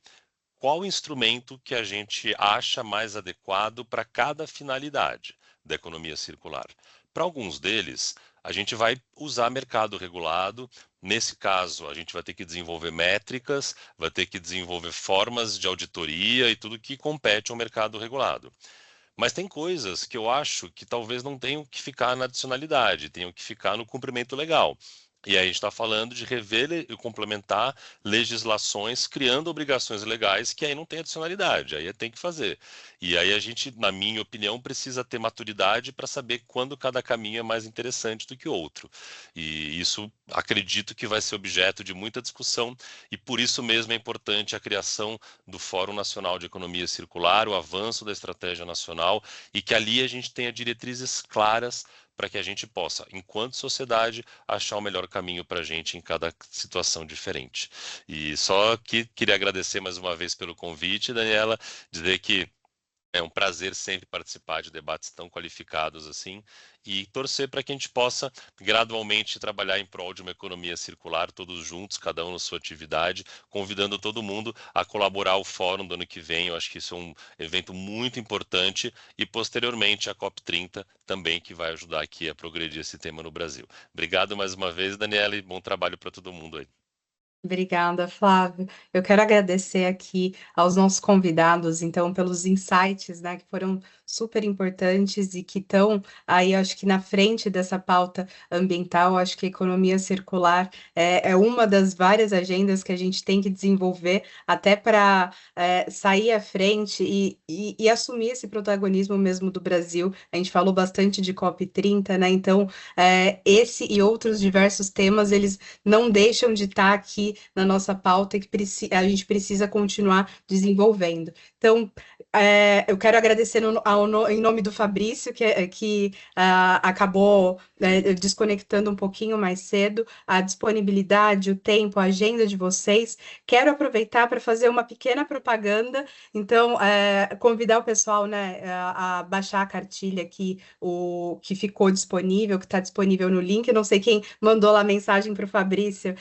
qual instrumento que a gente acha mais adequado para cada finalidade da economia circular. Para alguns deles, a gente vai usar mercado regulado. Nesse caso, a gente vai ter que desenvolver métricas, vai ter que desenvolver formas de auditoria e tudo que compete ao mercado regulado. Mas tem coisas que eu acho que talvez não tenham que ficar na adicionalidade, tenham que ficar no cumprimento legal. E aí a gente está falando de rever e complementar legislações, criando obrigações legais que aí não tem adicionalidade, aí tem que fazer. E aí a gente, na minha opinião, precisa ter maturidade para saber quando cada caminho é mais interessante do que o outro. E isso acredito que vai ser objeto de muita discussão e por isso mesmo é importante a criação do Fórum Nacional de Economia Circular, o avanço da estratégia nacional e que ali a gente tenha diretrizes claras para que a gente possa, enquanto sociedade, achar o melhor caminho para a gente em cada situação diferente. E só que queria agradecer mais uma vez pelo convite, Daniela, dizer que é um prazer sempre participar de debates tão qualificados assim e torcer para que a gente possa gradualmente trabalhar em prol de uma economia circular, todos juntos, cada um na sua atividade, convidando todo mundo a colaborar ao fórum do ano que vem. Eu acho que isso é um evento muito importante e posteriormente a COP30 também, que vai ajudar aqui a progredir esse tema no Brasil. Obrigado mais uma vez, Daniela, e bom trabalho para todo mundo aí. Obrigada, Flávio. Eu quero agradecer aqui aos nossos convidados, então, pelos insights, né, que foram super importantes e que estão aí, acho que na frente dessa pauta ambiental. Acho que a economia circular é uma das várias agendas que a gente tem que desenvolver até para sair à frente e assumir esse protagonismo mesmo do Brasil. A gente falou bastante de COP30, né? Então, esse e outros diversos temas, eles não deixam de estar aqui na nossa pauta e que a gente precisa continuar desenvolvendo. Então, eu quero agradecer em nome do Fabrício, que acabou desconectando um pouquinho mais cedo, a disponibilidade, o tempo, a agenda de vocês. Quero aproveitar para fazer uma pequena propaganda, então, convidar o pessoal, né, a baixar a cartilha que ficou disponível, que está disponível no link. Eu não sei quem mandou lá a mensagem para o Fabrício,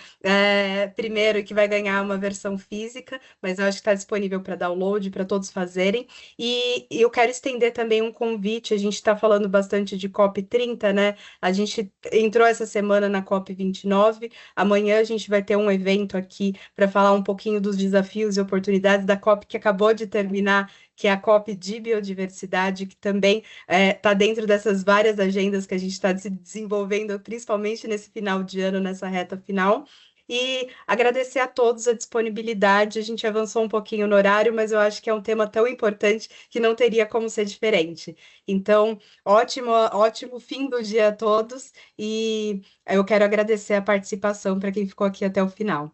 primeiro, que vai ganhar uma versão física, mas eu acho que está disponível para download, para todos fazerem. E eu quero estender também um convite. A gente está falando bastante de COP30, né? A gente entrou essa semana na COP29. Amanhã a gente vai ter um evento aqui para falar um pouquinho dos desafios e oportunidades da COP que acabou de terminar, que é a COP de biodiversidade, que também está dentro dessas várias agendas que a gente está se desenvolvendo, principalmente nesse final de ano, nessa reta final. E agradecer a todos a disponibilidade. A gente avançou um pouquinho no horário, mas eu acho que é um tema tão importante que não teria como ser diferente. Então, ótimo fim do dia a todos, e eu quero agradecer a participação para quem ficou aqui até o final.